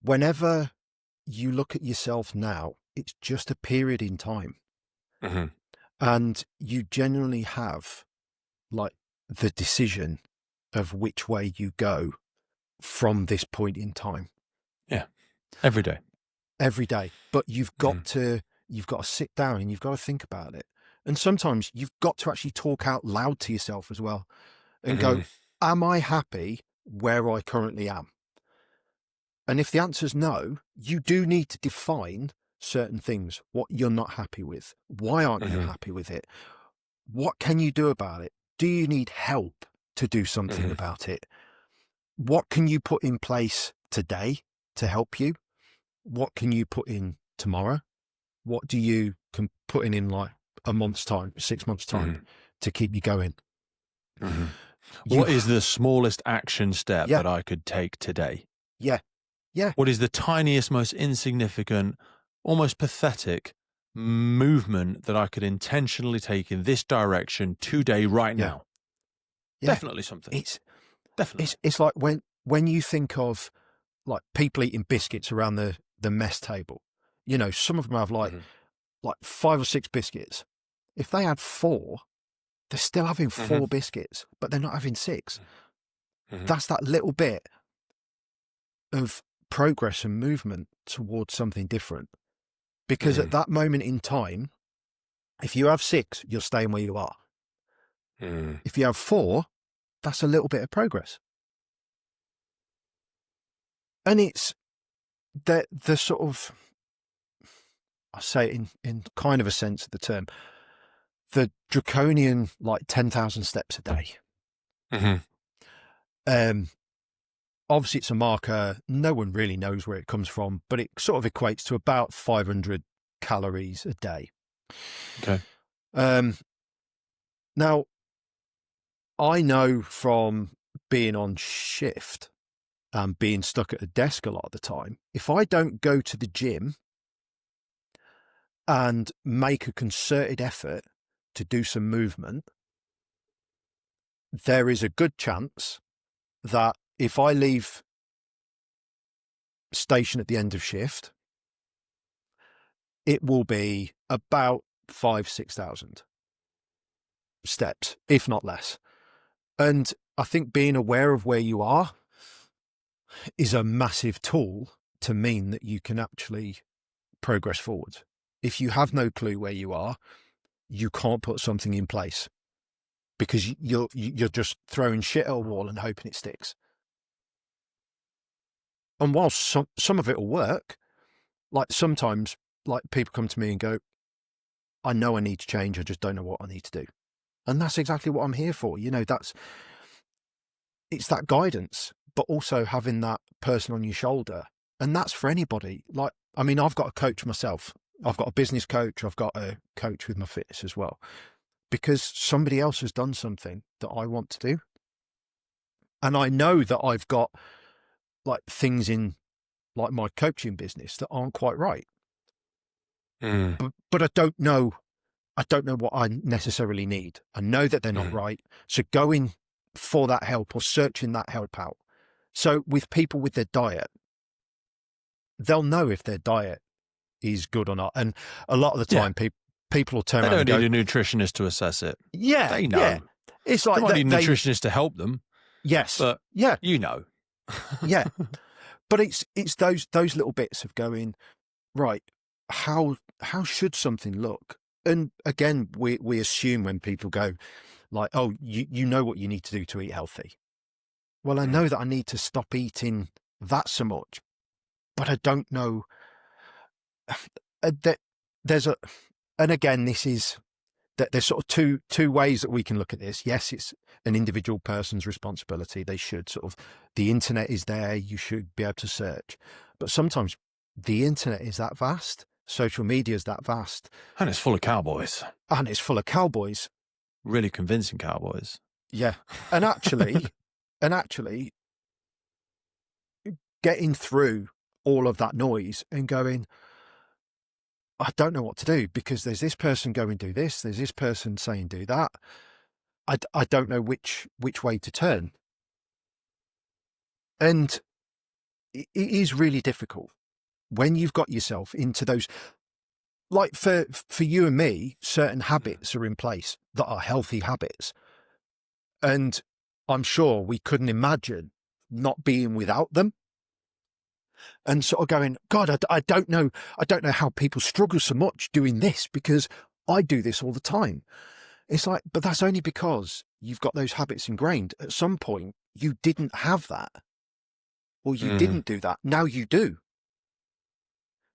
Whenever you look at yourself now, it's just a period in time. And you generally have like the decision of which way you go from this point in time. Yeah. Every day. But you've got to sit down and you've got to think about it. And sometimes you've got to actually talk out loud to yourself as well and go, am I happy where I currently am? And if the answer's no, you do need to define certain things, what you're not happy with. Why aren't you happy with it? What can you do about it? Do you need help to do something about it? What can you put in place today to help you? what can you put in tomorrow? What do you can put in like a month's time, 6 months' time Mhm. to keep you going? Mhm. You, What is the smallest action step yeah, that I could take today? yeah, yeah, What is the tiniest, most insignificant, almost pathetic movement that I could intentionally take in this direction today, right yeah, now? yeah. Definitely something. It's Definitely. it's like when you think of like people eating biscuits around the mess table, you know, some of them have Mhm. like 5 or 6 biscuits. If they had four, they're still having Mhm. 4 biscuits, but they're not having six. Mhm. That's that little bit of progress and movement towards something different. Because at Mhm. that moment in time, if you have six, you're staying where you are. Mhm. If you have four, that's a little bit of progress. And it's the sort of, I say it in kind of a sense of the term, the draconian like 10,000 steps a day. Mhm. Um, Obviously, it's a marker. No one really knows where it comes from, but it sort of equates to about 500 calories a day. Okay. Um, Now, I know from being on shift and being stuck at a desk a lot of the time, if I don't go to the gym and make a concerted effort to do some movement, there is a good chance that if I leave station at the end of shift, it will be about 5,000-6,000 steps, if not less. And I think being aware of where you are is a massive tool to mean that you can actually progress forward. If you have no clue where you are, you can't put something in place because you're just throwing shit at a wall and hoping it sticks. And while some of it will work, like sometimes like people come to me and go, I know I need to change, I just don't know what I need to do. And that's exactly what I'm here for. You know, it's that guidance, but also having that person on your shoulder. And that's for anybody. Like, I mean, I've got a coach myself. I've got a business coach. I've got a coach with my fitness as well, because somebody else has done something that I want to do. And I know that I've got like things in like my coaching business that aren't quite right. Mhm. But I don't know what I necessarily need. I know that they're not Mhm. right. So going for that help or searching that help out. So with people with their diet, they'll know if their diet is good or not. And a lot of the Yeah. time, people will turn They around don't and need go, a nutritionist to assess it. yeah, They yeah. know. It's They like might that. need a nutritionist to help them, Yes, but yeah, you know. yeah. But it's those little bits of going, right, how should something look? And again, we assume when people go like, oh, you know what you need to do to eat healthy. Well, I Mhm. know that I need to stop eating that so much, but I don't know that there's a. And again, this is that there's sort of two ways that we can look at this. Yes, it's an individual person's responsibility. They should sort of, the internet is there. You should be able to search, but sometimes the internet is that vast. Social media is that vast, And it's full of cowboys. and it's full of cowboys. Really convincing cowboys. Yeah, and actually, getting through all of that noise and going, I don't know what to do because there's this person going do this, there's this person saying do that. I don't know which way to turn, and it is really difficult when you've got yourself into those. Like for you and me, certain Mhm. habits are in place that are healthy habits, and I'm sure we couldn't imagine not being without them. And sort of going, God, I don't know. I don't know how people struggle so much doing this because I do this all the time. It's like, but that's only because you've got those habits ingrained. At some point, you didn't have that or you Mhm. didn't do that. Now you do.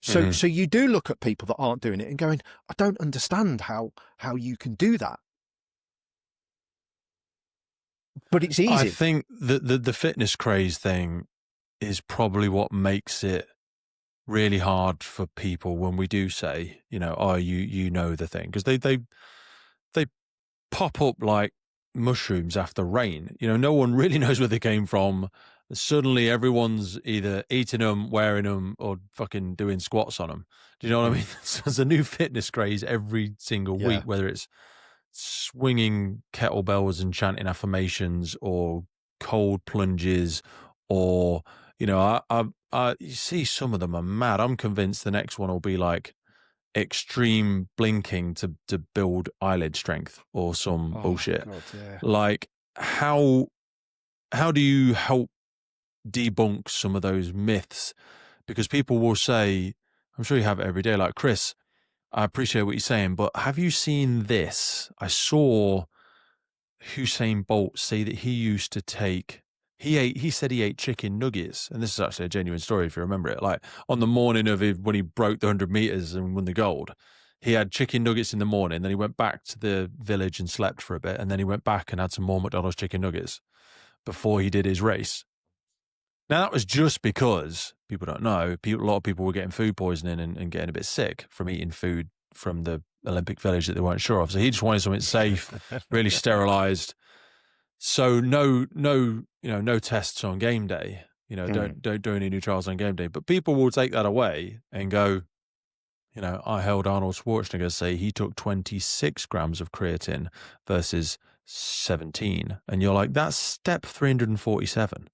So, Mhm. so you do look at people that aren't doing it and going, I don't understand how you can do that, but it's I easy. think the fitness craze thing is probably what makes it really hard for people when we do say, oh, you know the thing, because they pop up like mushrooms after rain. No one really knows where they came from. Suddenly, everyone's either eating them, wearing them, or fucking doing squats on them. Do you know what I mean? So there's a new fitness craze every single Yeah. week, whether it's swinging kettlebells and chanting affirmations, or cold plunges, or you see some of them are mad. I'm convinced the next one will be like extreme blinking to build eyelid strength or some Oh bullshit. God, yeah. Like how do you help debunk some of those myths? Because people will say, I'm sure you have it every day, like, Chris, I appreciate what you're saying, but have you seen this? I saw Usain Bolt say that he used to take he said he ate chicken nuggets, and this is actually a genuine story if you remember it. Like on the morning of it, when he broke the 100 meters and won the gold, he had chicken nuggets in the morning. Then he went back to the village and slept for a bit, and then he went back and had some more McDonald's chicken nuggets before he did his race. Now that was just because people don't know. A lot of people were getting food poisoning and getting a bit sick from eating food from the Olympic Village that they weren't sure of. So he just wanted something safe, really sterilized. So no tests on game day. Don't do any new trials on game day. But people will take that away and go, I heard Arnold Schwarzenegger say he took 26 grams of creatine versus 17. And you're like, that's step 347.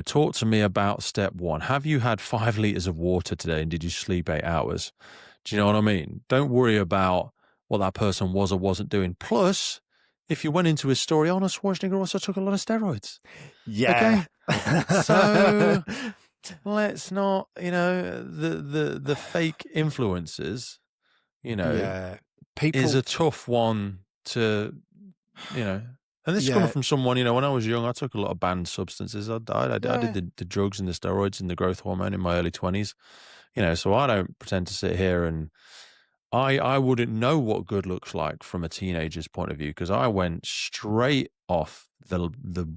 Talk to me about step 1. Have you had 5 liters of water today and did you sleep 8 hours? Do you know what I mean? Don't worry about what that person was or wasn't doing. Plus, if you went into his story, Arnold Schwarzenegger also took a lot of steroids. Yeah. Okay. So let's not, the fake influencers, Yeah. People is a tough one to, and this is coming from someone, when I was young, I took a lot of banned substances. I did the drugs and the steroids and the growth hormone in my early 20s, so I don't pretend to sit here and I wouldn't know what good looks like from a teenager's point of view, because I went straight off the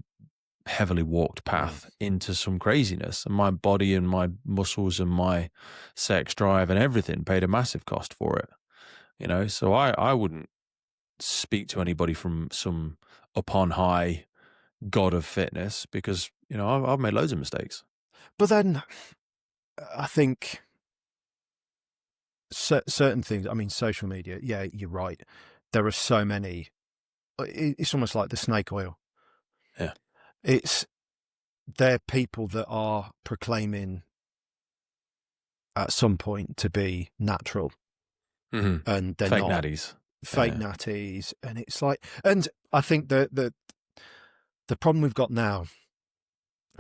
heavily walked path into some craziness, and my body and my muscles and my sex drive and everything paid a massive cost for it, so I wouldn't speak to anybody from some upon high god of fitness, because I've made loads of mistakes. But then I think certain things, I mean, social media, yeah, you're right. There are so many. It's almost like the snake oil. Yeah. They're people that are proclaiming at some point to be natural. And they're fake not. natties. Fake natties. And it's like, and I think that the problem we've got now,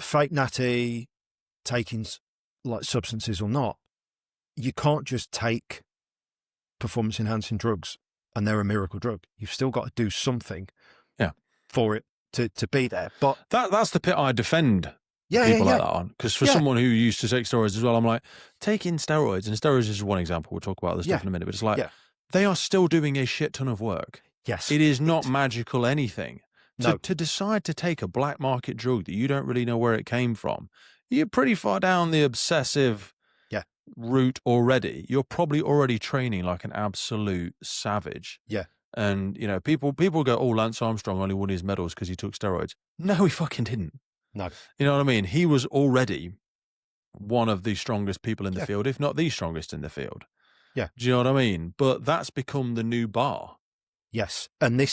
fake natty, taking like substances or not, you can't just take performance enhancing drugs and they're a miracle drug. You've still got to do something for it to be there. But that's the bit I defend people like that on. Because for someone who used to take steroids as well, I'm like, taking steroids, and steroids is one example, we'll talk about this stuff in a minute, but it's like, they are still doing a shit ton of work. Yes. It is not magical anything. To decide to take a black market drug that you don't really know where it came from, you're pretty far down the obsessive route already. You're probably already training like an absolute savage. Yeah. And, people go, oh, Lance Armstrong only won his medals because he took steroids. No, he fucking didn't. No. You know what I mean? He was already one of the strongest people in the field, if not the strongest in the field. Yeah. Do you know what I mean? But that's become the new bar. Yes. And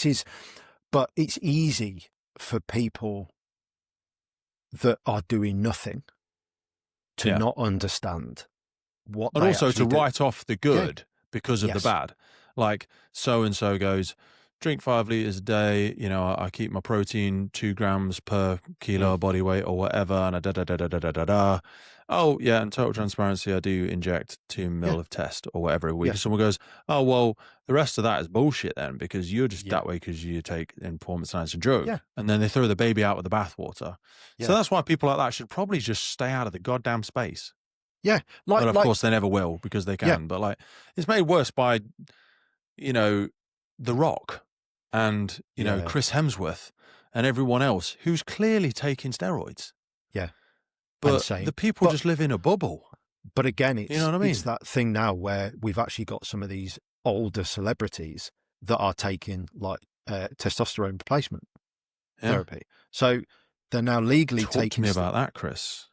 but it's easy for people that are doing nothing to not understand what and they also to do. write off the good because of the bad. Like so-and-so goes, drink 5 liters a day, I keep my protein 2 grams per kilo of body weight or whatever, and da-da-da-da-da-da-da. Oh, yeah, and total transparency, I do inject 2 mil of test or whatever a week. Yeah. Someone goes, oh, well, the rest of that is bullshit then, because you're just that way because you take performance enhancing drug. Yeah. And then they throw the baby out with the bathwater. Yeah. So that's why people like that should probably just stay out of the goddamn space. Yeah. But of course they never will, because they can. Yeah. But it's made worse by, The Rock and, Chris Hemsworth and everyone else who's clearly taking steroids. Yeah. But the people just live in a bubble. But again, You know what I it's mean? that thing now where we've actually got some of these older celebrities that are taking like testosterone replacement Yeah. therapy. So they're now legally Talk to taking. me about that, Chris.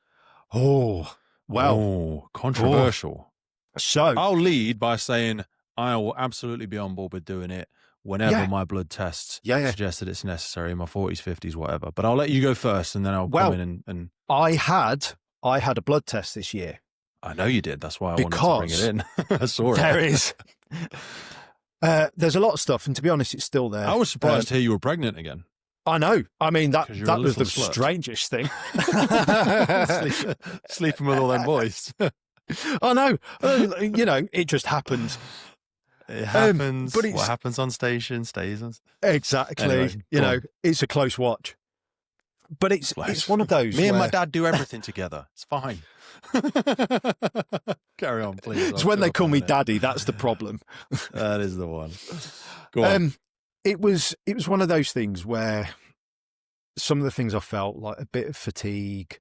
Oh, well, Oh, oh, controversial. so I'll lead by saying I will absolutely be on board with doing it whenever yeah, my blood tests yeah. suggest that it's necessary in my 40s, 50s, whatever. But I'll let you go first and then I'll come Well, in and I had a blood test this year I know you did. That's why I wanted to bring it because in. I saw there it. is there's a lot of stuff, and to be honest, it's still there. I was surprised to hear you were pregnant again I know. I mean because you're a that was little the slut. strangest thing. Sleeping with all them boys. I know. You know, it just happened. It happens. But it's What happens on station stays on. exactly. Anyway, you go know, on. it's a close watch. But it's one of those. Me and my where- dad do everything together. It's fine. Carry on, please. It's I'll when shut they up call in a me minute. daddy. That's the problem. That is the one. Go on. It was one of those things where some of the things I felt like a bit of fatigue,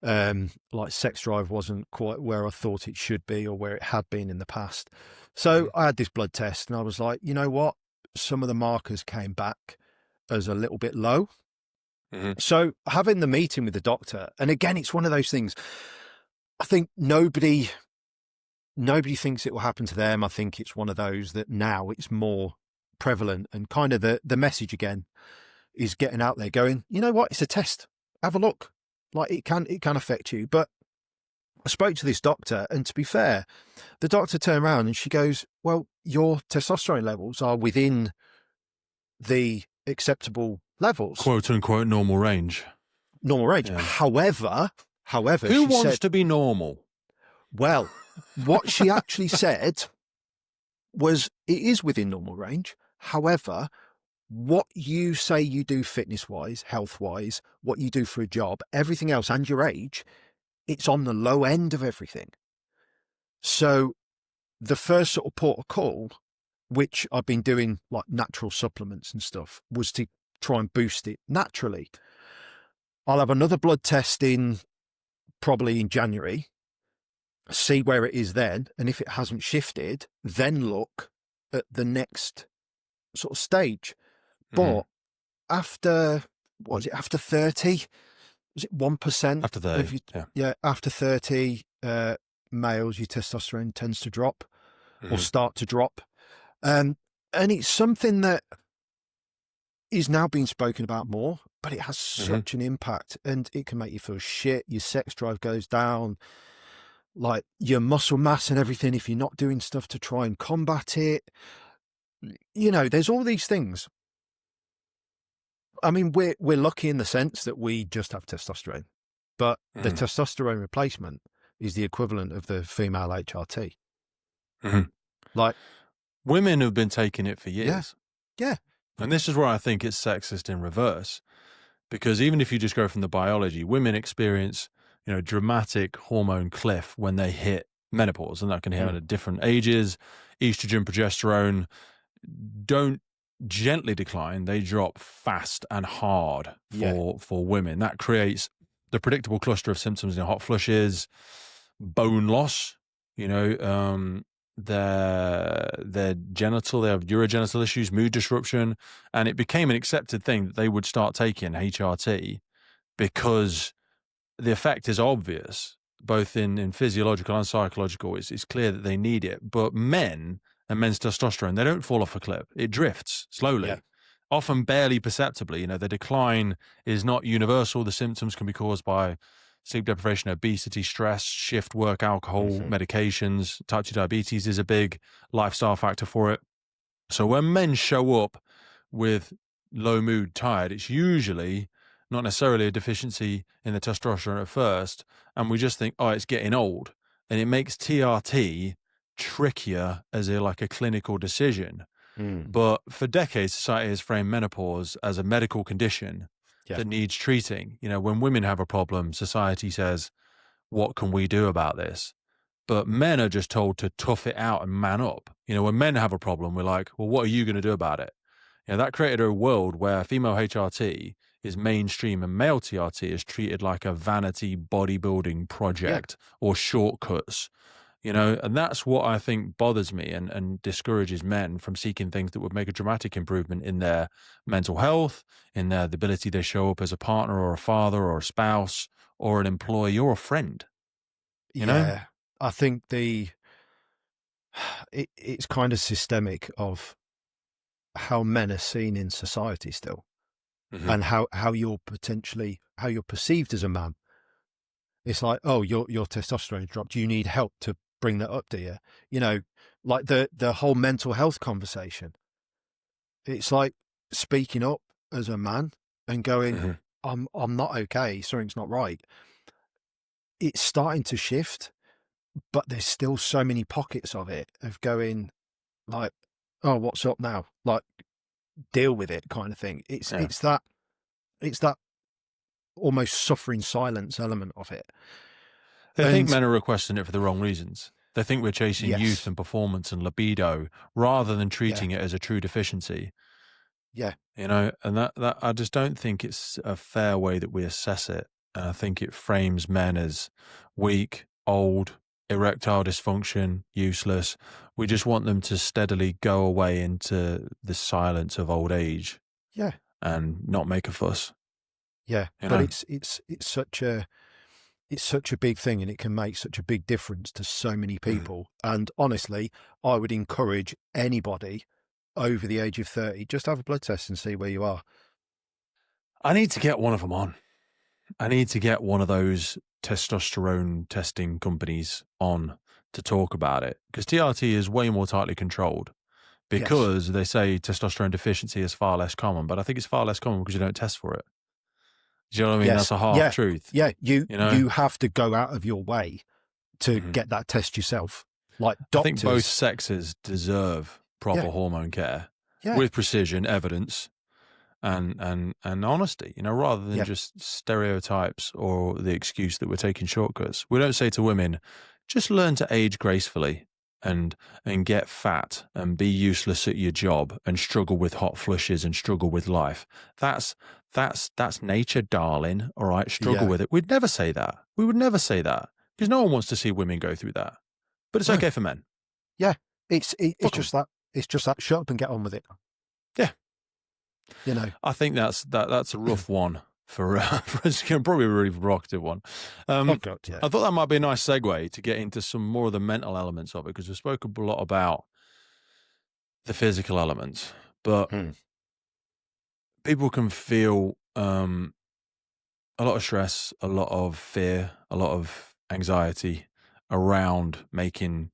like sex drive wasn't quite where I thought it should be or where it had been in the past. So I had this blood test and I was like, you know what? Some of the markers came back as a little bit low. Mhm. So having the meeting with the doctor, and again, it's one of those things. I think nobody thinks it will happen to them. I think it's one of those that now it's more prevalent, and kind of the message again is getting out there going, you know what, it's a test. Have a look. Like it can affect you. But I spoke to this doctor, and to be fair, the doctor turned around and she goes, well, your testosterone levels are within the acceptable levels, Quote unquote normal range. normal range. Yeah. However, Who she wants said, to be normal? well, what she actually said was it is within normal range. However, what you say you do fitness-wise, health-wise, what you do for a job, everything else, and your age, it's on the low end of everything. So the first sort of port of call, which I've been doing like natural supplements and stuff, was to try and boost it naturally. I'll have another blood test probably in January, see where it is then, and if it hasn't shifted, then look at the next sort of stage. But after, what was it, after 30? Was it 1%? After 30, yeah, after 30 males, your testosterone tends to drop or start to drop. And it's something that is now being spoken about more, but it has such an impact, and it can make you feel shit. Your sex drive goes down, like your muscle mass and everything, if you're not doing stuff to try and combat it. You know, there's all these things. I mean, we're lucky in the sense that we just have testosterone, but the testosterone replacement is the equivalent of the female HRT. Like women have been taking it for years. Yeah. And this is where I think it's sexist in reverse, because even if you just go from the biology, women experience, you know, dramatic hormone cliff when they hit menopause, and that can happen at different ages. Estrogen, progesterone don't gently decline, they drop fast and hard for women. That creates the predictable cluster of symptoms in hot flushes, bone loss, you know, their genital, they have urogenital issues, mood disruption, and it became an accepted thing that they would start taking HRT because the effect is obvious, both in physiological and psychological. It's clear that they need it. But men and men's testosterone, they don't fall off a cliff. It drifts slowly, often barely perceptibly. You know, the decline is not universal. The symptoms can be caused by sleep deprivation, obesity, stress, shift work, alcohol, medications. Type 2 diabetes is a big lifestyle factor for it. So when men show up with low mood, tired, it's usually not necessarily a deficiency in the testosterone at first, and we just think, oh, it's getting old. And it makes TRT trickier as a clinical decision. But for decades, society has framed menopause as a medical condition that needs treating. You know, when women have a problem, society says, what can we do about this? But men are just told to tough it out and man up. You know, when men have a problem, we're like, well, what are you going to do about it? You know, that created a world where female HRT is mainstream and male TRT is treated like a vanity bodybuilding Yeah. project or shortcuts, and that's what I think bothers me and discourages men from seeking things that would make a dramatic improvement in their mental health, in the ability they show up as a partner or a father or a spouse or an employee or a friend, you know? Yeah. I think it's kind of systemic of how men are seen in society still, Hmm. and how you're perceived as a man. It's like, oh, your testosterone dropped. You need help to bring that up, do you? Like the whole mental health conversation. It's like speaking up as a man and going, Hmm. I'm not okay. Something's not right. It's starting to shift, but there's still so many pockets of it of going like, oh, what's up now? Like, deal with it, kind of thing. It's Yeah. it's that it's that almost suffering silence element of it. They think And men are requesting it for the wrong reasons. They think we're chasing youth yes, and performance and libido rather than yeah, treating it as a true deficiency. yeah, And that I just don't think it's a fair way that we assess it. And I think it frames men as weak, old, erectile dysfunction, useless. We just want them to steadily go away into the silence of old age yeah, and not make a fuss, yeah. you But know? it's such a big thing, and it can make such a big difference to so many Mhm. people. And honestly, I would encourage anybody over the age of 30, just have a blood test and see where you are. I need to get one of them on. I need to get one of those testosterone testing companies on to talk about it because TRT is way more tightly controlled Yes. because they say testosterone deficiency is far less common, but I think it's far less common because you don't test for it. Do you know what I mean? Yes. That's a half Yeah. truth, Yeah. You you know? you have to go out of your way to Mhm. get that test yourself. Like I think both doctors. sexes deserve Yeah. proper hormone care Yeah. with precision, evidence, and honesty, rather than Yeah. just stereotypes or the excuse that we're taking shortcuts. We don't say to women, just learn to age gracefully and get fat and be useless at your job and struggle with hot flushes and struggle with life. That's nature, darling. All right, struggle Yeah. with it. We'd never say that. We would never say that because no one wants to see women go through that. But it's No. okay for men. Yeah. It's Fuck 'em. just that. It's just that. Shut up and get on with it. Yeah. You know. I think that's a rough one for, it's probably a really provocative one. Oh God. Yeah. I thought that might be a nice segue to get into some more of the mental elements of it because we spoke a lot about the physical elements, but Hmm. people can feel a lot of stress, a lot of fear, a lot of anxiety around making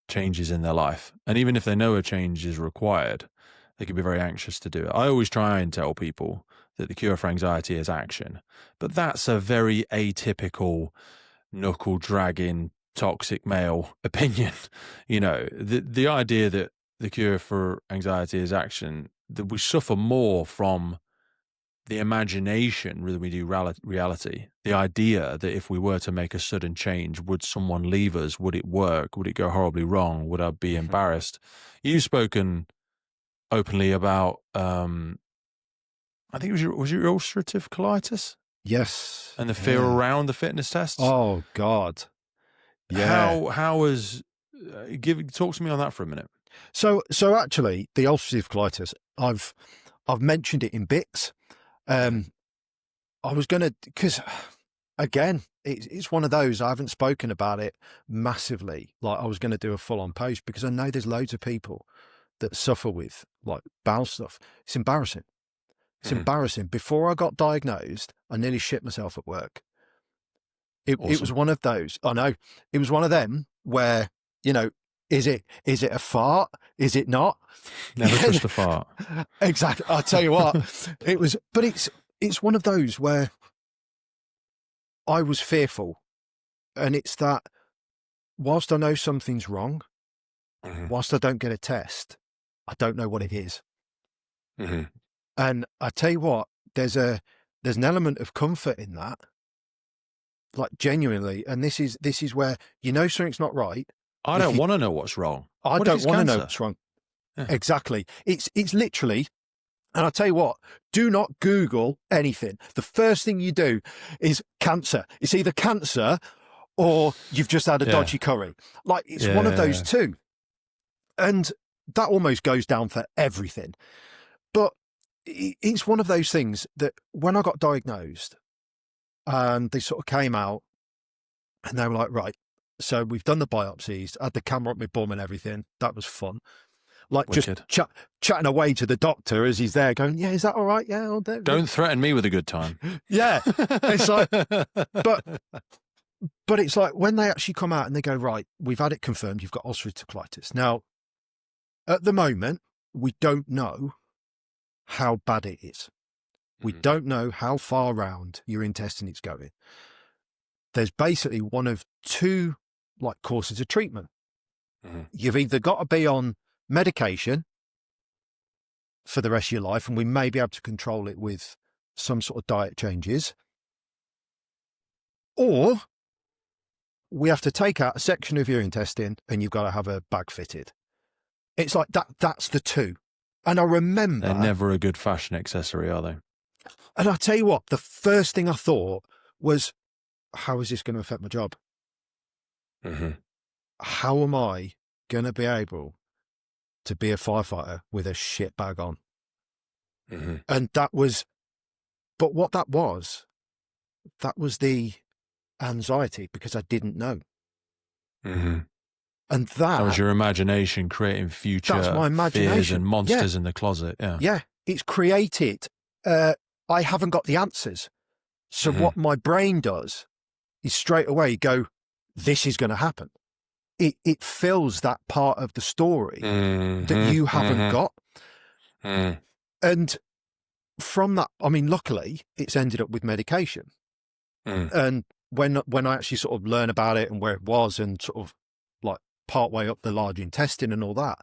changes in their life. And even if they know a change is required, they can be very anxious to do it. I always try and tell people that the cure for anxiety is action, but that's a very atypical, knuckle dragging, toxic male opinion. The idea that the cure for anxiety is action, that we suffer more from the imagination rather than we do reality. The idea that if we were to make a sudden change, would someone leave us? Would it work? Would it go horribly wrong? Would I be Mhm. embarrassed? You've spoken openly about, I think was your ulcerative colitis Yes. and the fear Yeah. around the fitness tests. Oh God. Yeah. How was talk to me on that for a minute. So actually, the ulcerative colitis, I've mentioned it in bits. Mhm. I was gonna, because again, it's one of those, I haven't spoken about it massively. Like, I was gonna do a full on post because I know there's loads of people that suffer with like bowel stuff. It's embarrassing. It's Mhm. embarrassing. Before I got diagnosed, I nearly shit myself at work. It was Awesome. one of those. I know, it was one of them where, you know, is it a fart? Is it not? Never trust a fart. Exactly. I'll tell you what, it was, but it's one of those where I was fearful. And it's that, whilst I know something's wrong, Mhm. whilst I don't get a test, I don't know what it is. Mhm. And I tell you what, there's an element of comfort in that, like genuinely. And this is where you know something's not right. I If don't you, want to know what's wrong. I What if don't it's want to know cancer? what's wrong. Yeah. Exactly. It's literally And I tell you what, do not Google anything. The first thing you do is cancer. It's either cancer or you've just had a dodgy curry. Like, it's one of those two. And that almost goes down for everything. But it's one of those things that when I got diagnosed and they sort of came out and they were like, right, so we've done the biopsies, had the camera up my bum and everything. That was fun. Like, Wicked. just chatting away to the doctor as he's there going, yeah, is that all right? Yeah, I'll do. Don't threaten me with a good time. Yeah. It's like, but it's like when they actually come out and they go, right, we've had it confirmed, you've got ulcerative colitis. Now, at the moment, we don't know how bad it is. We don't know how far round your intestine it's going. There's basically one of two like courses of treatment. You've either got to be on medication for the rest of your life, and we may be able to control it with some sort of diet changes, or we have to take out a section of your intestine and you've got to have a bag fitted. It's like that. That's the two. And I remember... They're never a good fashion accessory, are they? And I tell you what, the first thing I thought was, how is this going to affect my job? How am I going to be able to be a firefighter with a shit bag on? And that was... But what that was the anxiety, because I didn't know. And that was your imagination creating future that's my imagination. Fears and monsters in the closet. Yeah. It's created. I haven't got the answers. So what my brain does is straight away go, this is going to happen. It fills that part of the story that you haven't got. And from that, I mean, luckily it's ended up with medication. And when I actually sort of learn about it and where it was and sort of like part way up the large intestine and all that,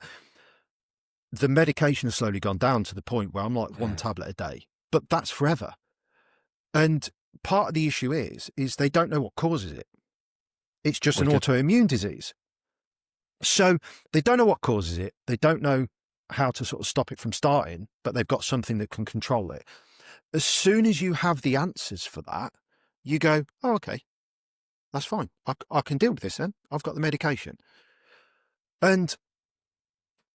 the medication has slowly gone down to the point where I'm like one tablet a day, but that's forever. And part of the issue is they don't know what causes it. It's just an autoimmune disease. So they don't know what causes it. They don't know how to sort of stop it from starting, but they've got something that can control it. As soon as you have the answers for that, you go, oh, okay, that's fine. I can deal with this then. I've got the medication. And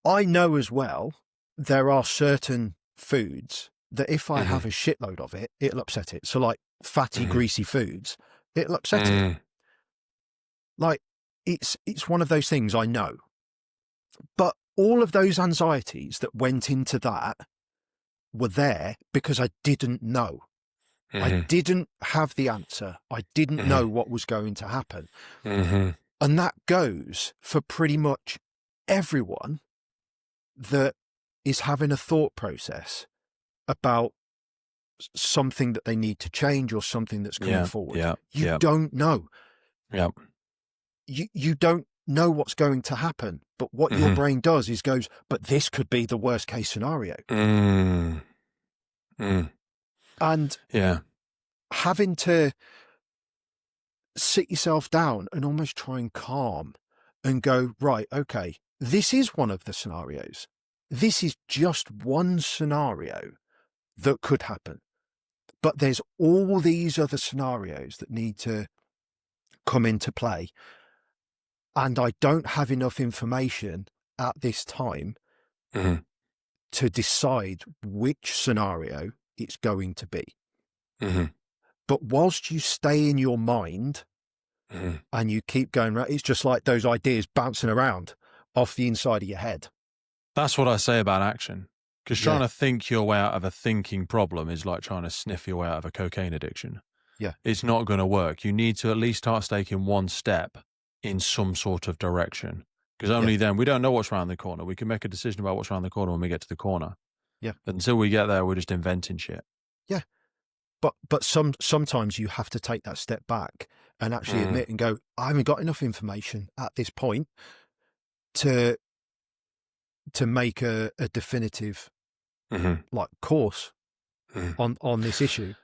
I know as well, there are certain foods that if I have a shitload of it, it'll upset it. So like fatty, greasy foods, it'll upset it. Like it's one of those things I know. But all of those anxieties that went into that were there because I didn't know. I didn't have the answer. I didn't know what was going to happen. And that goes for pretty much everyone that is having a thought process about something that they need to change or something that's coming forward. You don't know. You don't know what's going to happen. But what your brain does is goes, but this could be the worst case scenario. And having to sit yourself down and almost try and calm and go, right, okay, this is one of the scenarios. This is just one scenario that could happen. But there's all these other scenarios that need to come into play. And I don't have enough information at this time to decide which scenario it's going to be. But whilst you stay in your mind and you keep going, right, it's just like those ideas bouncing around off the inside of your head. That's what I say about action. Because trying to think your way out of a thinking problem is like trying to sniff your way out of a cocaine addiction. It's not going to work. You need to at least start taking one step in some sort of direction. Because only then, we don't know what's around the corner. We can make a decision about what's around the corner when we get to the corner. But until we get there, we're just inventing shit. But sometimes you have to take that step back and actually admit and go, I haven't got enough information at this point to make a definitive like course on this issue.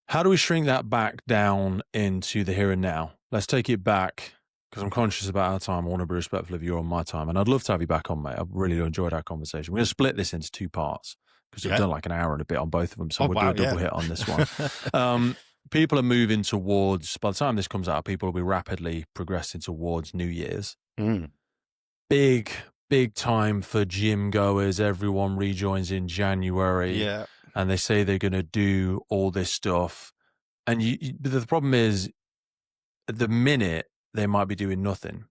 How do we shrink that back down into the here and now? Let's take it back, because I'm conscious about our time. I want to be respectful of your and my time. And I'd love to have you back on, mate. I've really enjoyed our conversation. We're going to split this into two parts. because we've Yeah. done like an hour and a bit on both of them. So Oh, we'll wow, do a double yeah. hit on this one. People are moving towards, by the time this comes out, people will be rapidly progressing towards New Year's. Mm. Big time for gym goers. Everyone rejoins in January. Yeah. And they say they're going to do all this stuff. And but the problem is, at the minute, they might be doing nothing.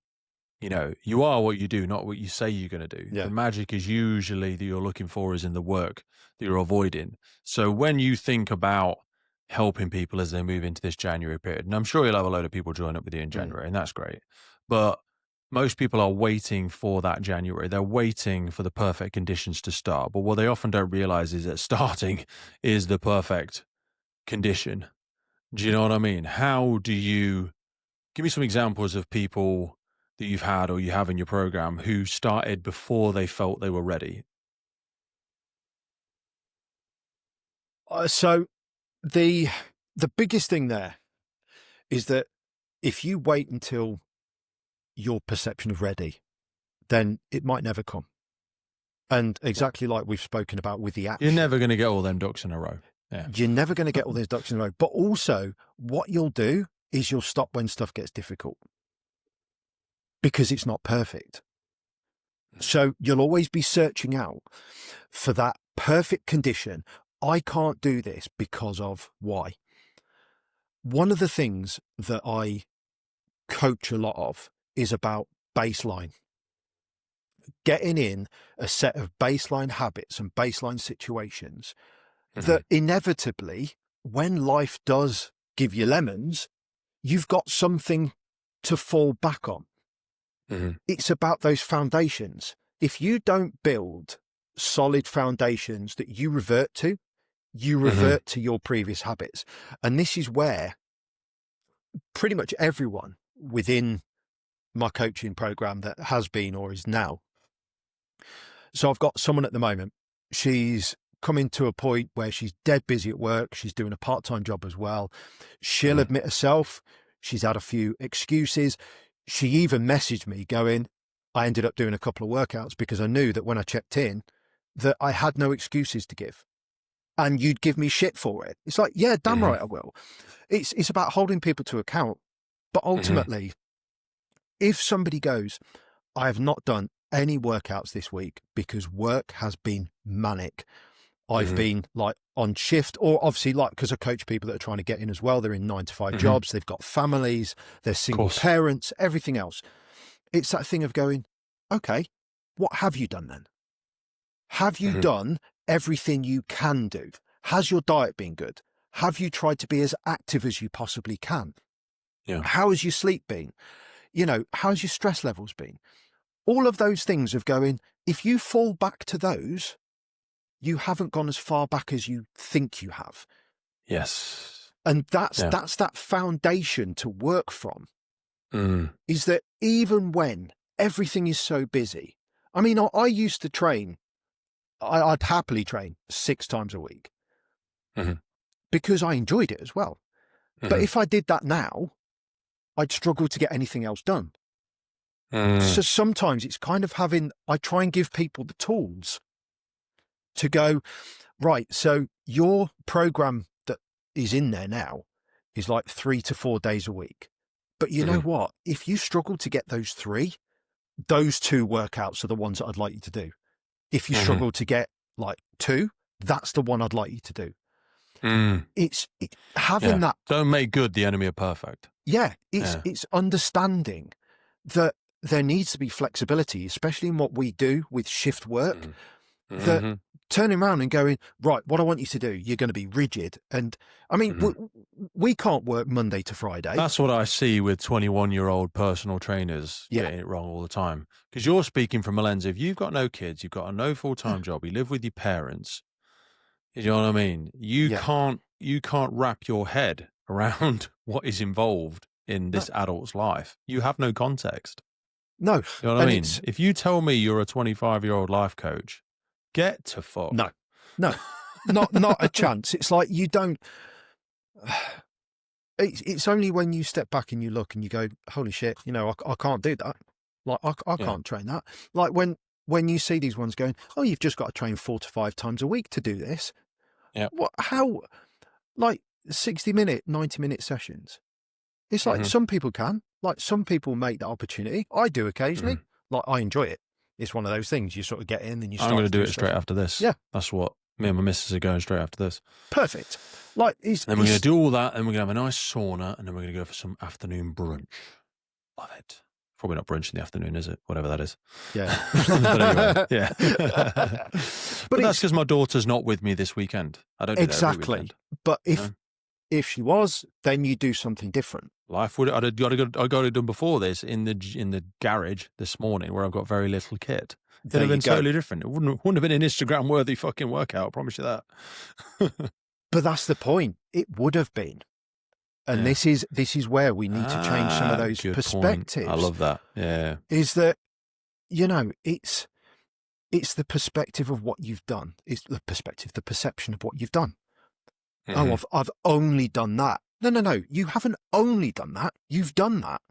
You know, you are what you do, not what you say you're going to do. Yeah. The magic is usually that you're looking for is in the work that you're avoiding. So when you think about helping people as they move into this January period, and I'm sure you'll have a load of people join up with you in January, and that's great. But most people are waiting for that January. They're waiting for the perfect conditions to start. But what they often don't realize is that starting is the perfect condition. Do you know what I mean? How do you give me some examples of people that you've had or you have in your program who started before they felt they were ready? So the biggest thing there is that if you wait until your perception of ready, then it might never come. And exactly like we've spoken about with the action, You're never going to get all them ducks in a row. Yeah. you're never going to get all those ducks in a row. But also, what you'll do is you'll stop when stuff gets difficult because it's not perfect. So you'll always be searching out for that perfect condition. I can't do this because of why. One of the things that I coach a lot of is about baseline. Getting in a set of baseline habits and baseline situations that inevitably, when life does give you lemons, you've got something to fall back on. It's about those foundations. If you don't build solid foundations that you revert to your previous habits. And this is where pretty much everyone within my coaching program that has been or is now. So I've got someone at the moment, she's coming to a point where she's dead busy at work. She's doing a part-time job as well. She'll admit herself, she's had a few excuses. She even messaged me going, I ended up doing a couple of workouts because I knew that when I checked in that I had no excuses to give. And you'd give me shit for it. It's like, yeah, damn right I will. It's about holding people to account. But ultimately, if somebody goes, I have not done any workouts this week because work has been manic. I've been like on shift, or obviously like, because I coach people that are trying to get in as well. They're in 9-to-5 jobs. They've got families, they're single parents, everything else. It's that thing of going, okay, what have you done then? Have you done everything you can do? Has your diet been good? Have you tried to be as active as you possibly can? Yeah. How has your sleep been? You know, how's your stress levels been? All of those things of going, if you fall back to those, you haven't gone as far back as you think you have. Yes. And that's that foundation to work from, is that even when everything is so busy, I mean, I used to train, I'd happily train 6 times a week because I enjoyed it as well. But if I did that now, I'd struggle to get anything else done. So sometimes it's kind of I try and give people the tools to go, right, so your program that is in there now is like 3 to 4 days a week. But you know what? If you struggle to get those 3, those 2 workouts are the ones that I'd like you to do. If you struggle to get like 2, that's the one I'd like you to do. It's having that. Don't make good the enemy of perfect. Yeah, it's understanding that there needs to be flexibility, especially in what we do with shift work, that turning around and going, right, what I want you to do, you're going to be rigid. And I mean, we can't work Monday to Friday. That's what I see with 21-year-old personal trainers getting it wrong all the time. Because you're speaking from a lens, if you've got no kids, you've got a no full-time job, you live with your parents, you know what I mean? You can't wrap your head around what is involved in this adult's life. You have no context. No. You know what I mean? If you tell me you're a 25-year-old life coach, get to fuck. No, not a chance. It's like you don't. It's only when you step back and you look and you go, holy shit, you know, I can't do that. Like I can't train that. Like when when you see these ones going, oh, you've just got to train 4 to 5 times a week to do this. Yeah. How, like 60-minute, 90-minute sessions. It's like some people can, like some people make that opportunity. I do occasionally. Like I enjoy it. It's one of those things you sort of get in and you start. I'm going to do it stuff. straight after this. Yeah. That's what me and my missus are going straight after this. Perfect. Like then we're going to do all that, and we're going to have a nice sauna, and then we're going to go for some afternoon brunch. Love it. Probably not brunch in the afternoon, is it? Whatever that is. Yeah. But anyway, yeah. but that's because my daughter's not with me this weekend. I don't do exactly. That every weekend. But if she was, then you do something different. Life would. I got it done before this in the garage this morning, where I've got very little kit. It'd have been totally different. It wouldn't have been an Instagram worthy fucking workout. I promise you that. But that's the point. It would have been. And this is where we need to change some of those perspectives. Point. I love that. Yeah. Is that, it's the perspective of what you've done. It's the perception of what you've done. Oh, I've only done that. No. You haven't only done that. You've done that.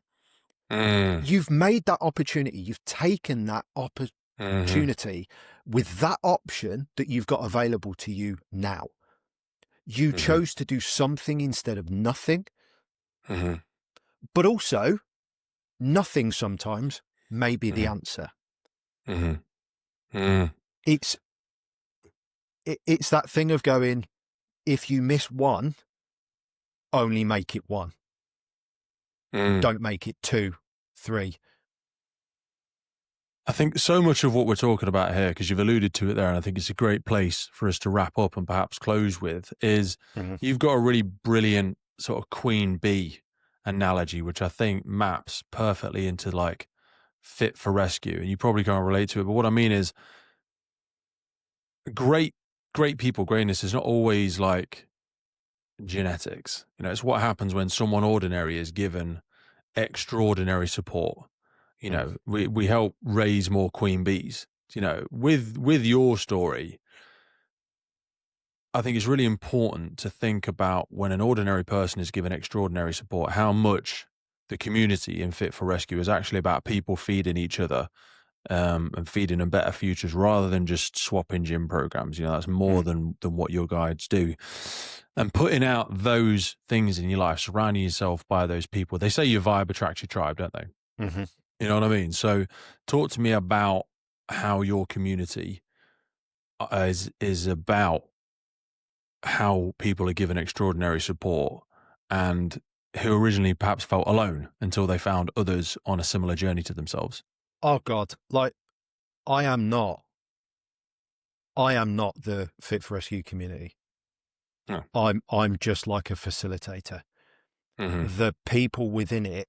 You've made that opportunity. You've taken that opportunity with that option that you've got available to you now. You chose to do something instead of nothing. But also, nothing sometimes may be the answer. It's that thing of going, if you miss one, only make it one. Don't make it 2, 3. I think so much of what we're talking about here, because you've alluded to it there, and I think it's a great place for us to wrap up and perhaps close with, is you've got a really brilliant sort of queen bee analogy, which I think maps perfectly into like fit for rescue. And you probably can't relate to it, but what I mean is great people, greatness is not always like genetics. It's what happens when someone ordinary is given extraordinary support. We help raise more queen bees. With your story, I think it's really important to think about when an ordinary person is given extraordinary support, how much the community in Fit for Rescue is actually about people feeding each other and feeding them better futures rather than just swapping gym programs. That's more than what your guides do. And putting out those things in your life, surrounding yourself by those people. They say your vibe attracts your tribe, don't they? You know what I mean? So talk to me about how your community is about how people are given extraordinary support and who originally perhaps felt alone until they found others on a similar journey to themselves. Oh God, like I am not the Fit for Rescue community. No. I'm just like a facilitator. The people within it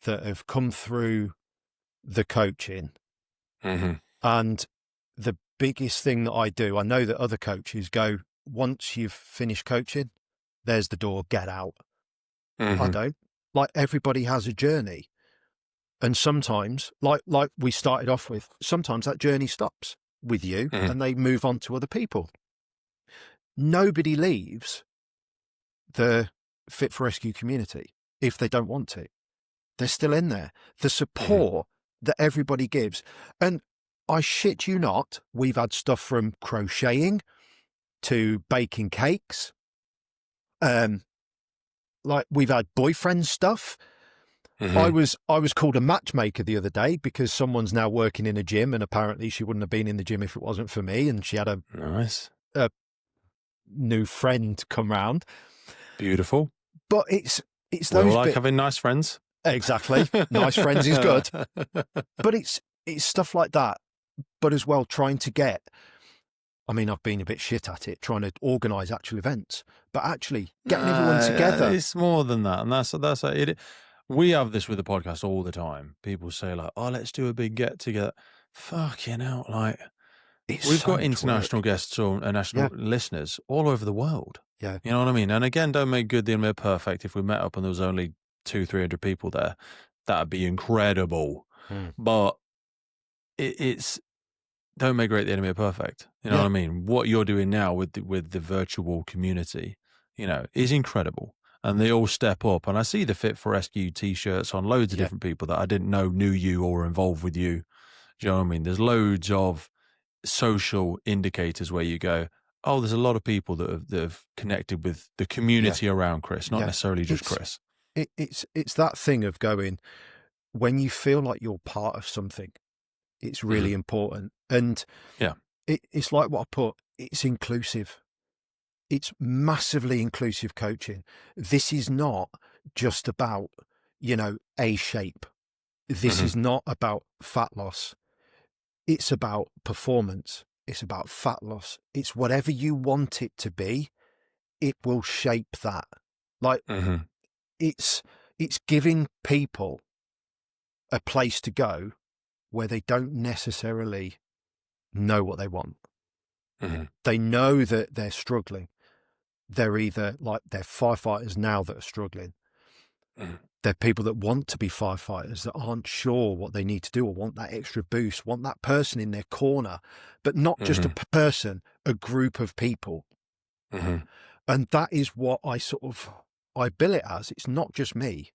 that have come through the coaching. And the biggest thing that I do, I know that other coaches go, once you've finished coaching, there's the door, get out. I don't. Like everybody has a journey. And sometimes, like we started off with, sometimes that journey stops with you and they move on to other people. Nobody leaves the Fit for Rescue community if they don't want to. They're still in there. The support that everybody gives. And I shit you not, we've had stuff from crocheting to baking cakes. Like we've had boyfriend stuff. I was called a matchmaker the other day because someone's now working in a gym and apparently she wouldn't have been in the gym if it wasn't for me. And she had a new friend come round. Beautiful. But it's those we like having nice friends. Exactly. Nice friends is good. But it's stuff like that. But as well, trying to get, I mean, I've been a bit shit at it, trying to organise actual events, but actually getting everyone together. It's more than that. And that's it. We have this with the podcast all the time. People say like, oh, let's do a big get together. Fucking hell. Like we've got international guests or national listeners all over the world. Yeah. You know what I mean? And again, don't make good the enemy perfect. If we met up and there was only 200-300 people there, that'd be incredible. But it's don't make great the enemy perfect. You know what I mean? What you're doing now with the virtual community, is incredible. And they all step up. And I see the Fit for Rescue t-shirts on loads of different people that I didn't know knew you or were involved with you. Do you know what I mean? There's loads of social indicators where you go, oh, there's a lot of people that have connected with the Yeah. community around Chris, not Yeah. necessarily just Chris. It's that thing of going, when you feel like you're part of something, it's really important. And Yeah. it's like what I put, it's inclusive. It's massively inclusive coaching. This is not just about, a shape. This is not about fat loss. It's about performance. It's about fat loss. It's whatever you want it to be. It will shape that. Like it's giving people a place to go where they don't necessarily know what they want. They know that they're struggling. They're either like, they're firefighters now that are struggling. They're people that want to be firefighters that aren't sure what they need to do, or want that extra boost, want that person in their corner, but not just a person, a group of people. And that is what I bill it as. It's not just me.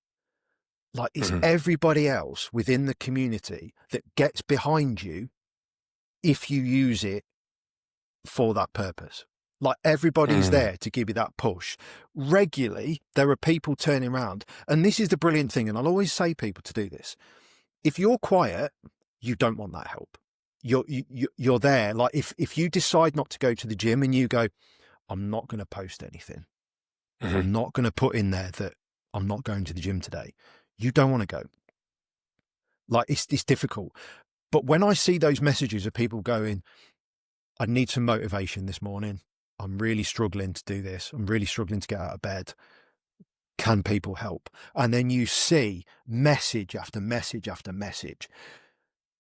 Like, it's everybody else within the community that gets behind you if you use it for that purpose. Like, everybody's there to give you that push. Regularly, there are people turning around. And this is the brilliant thing, and I'll always say people to do this. If you're quiet, you don't want that help. You're there. Like, if you decide not to go to the gym and you go, I'm not going to post anything. I'm not going to put in there that I'm not going to the gym today. You don't want to go. Like, it's difficult. But when I see those messages of people going, I need some motivation this morning. I'm really struggling to do this. I'm really struggling to get out of bed. Can people help? And then you see message after message after message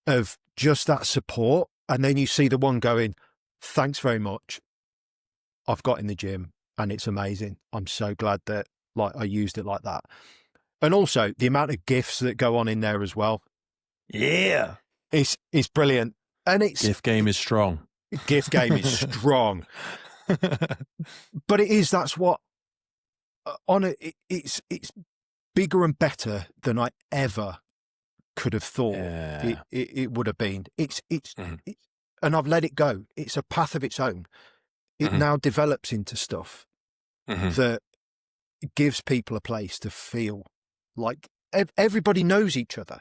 of just that support. And then you see the one going, thanks very much. I've got in the gym and it's amazing. I'm so glad that I used it like that. And also the amount of gifts that go on in there as well. Yeah. It's brilliant. And gift game is strong. Gift game is strong. But that's what it's bigger and better than I ever could have thought it would have been. It's and I've let it go. It's a path of its own. It now develops into stuff that gives people a place to feel like everybody knows each other.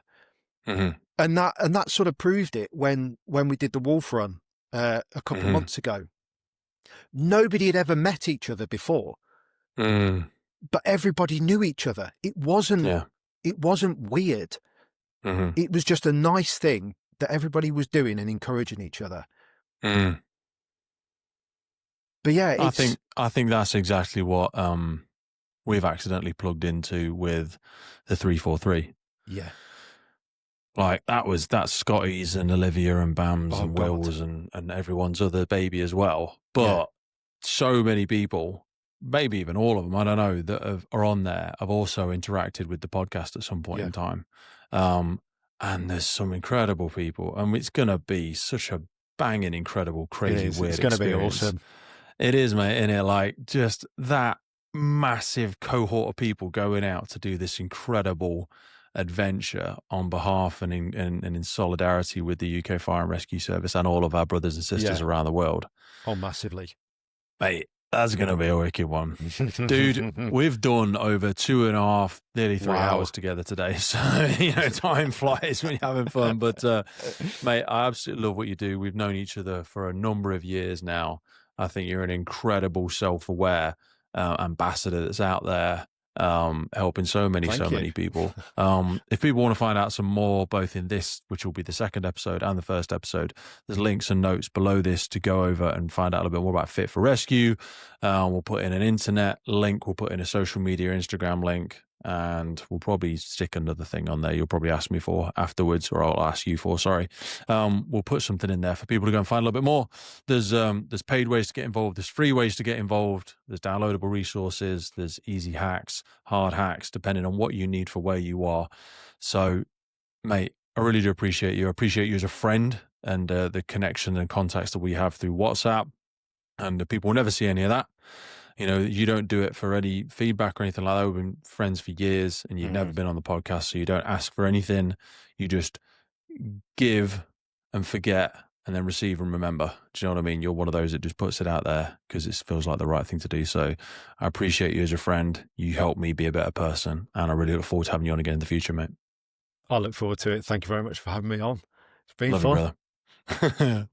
And that sort of proved it when we did the Wolf Run a couple of months ago. Nobody had ever met each other before, but everybody knew each other. It wasn't weird. It was just a nice thing that everybody was doing and encouraging each other. But yeah, I think that's exactly what we've accidentally plugged into with the 343. Yeah. Like that's Scotty's and Olivia and Bam's and Will's and everyone's other baby as well. But so many people, maybe even all of them, I don't know, that are on there have also interacted with the podcast at some point in time. And there's some incredible people, and it's going to be such a banging, incredible, crazy, weird It's going to be experience. awesome. It is, mate, isn't it? Like, just that massive cohort of people going out to do this incredible adventure on behalf and in solidarity with the UK Fire and Rescue Service and all of our brothers and sisters around the world. Oh, massively. Mate, that's going to be a wicked one. Dude, we've done over 2.5, nearly 3 hours together today. So, time flies when you're having fun. But, mate, I absolutely love what you do. We've known each other for a number of years now. I think you're an incredible self-aware ambassador that's out there helping so many people. If people want to find out some more, both in this, which will be the second episode, and the first episode, there's links and notes below this to go over and find out a little bit more about Fit for Rescue. We'll put in an internet link. We'll put in a social media Instagram link. And we'll probably stick another thing on there you'll probably ask me for afterwards, or I'll ask you for, sorry. We'll put something in there for people to go and find a little bit more. There's paid ways to get involved. There's free ways to get involved. There's downloadable resources. There's easy hacks, hard hacks, depending on what you need for where you are. So, mate, I really do appreciate you. I appreciate you as a friend and the connection and contacts that we have through WhatsApp. And the people will never see any of that. You don't do it for any feedback or anything like that. We've been friends for years and you've never been on the podcast, so you don't ask for anything. You just give and forget and then receive and remember. Do you know what I mean? You're one of those that just puts it out there because it feels like the right thing to do. So I appreciate you as a friend. You helped me be a better person, and I really look forward to having you on again in the future, mate. I look forward to it. Thank you very much for having me on. It's been Love you, fun. brother.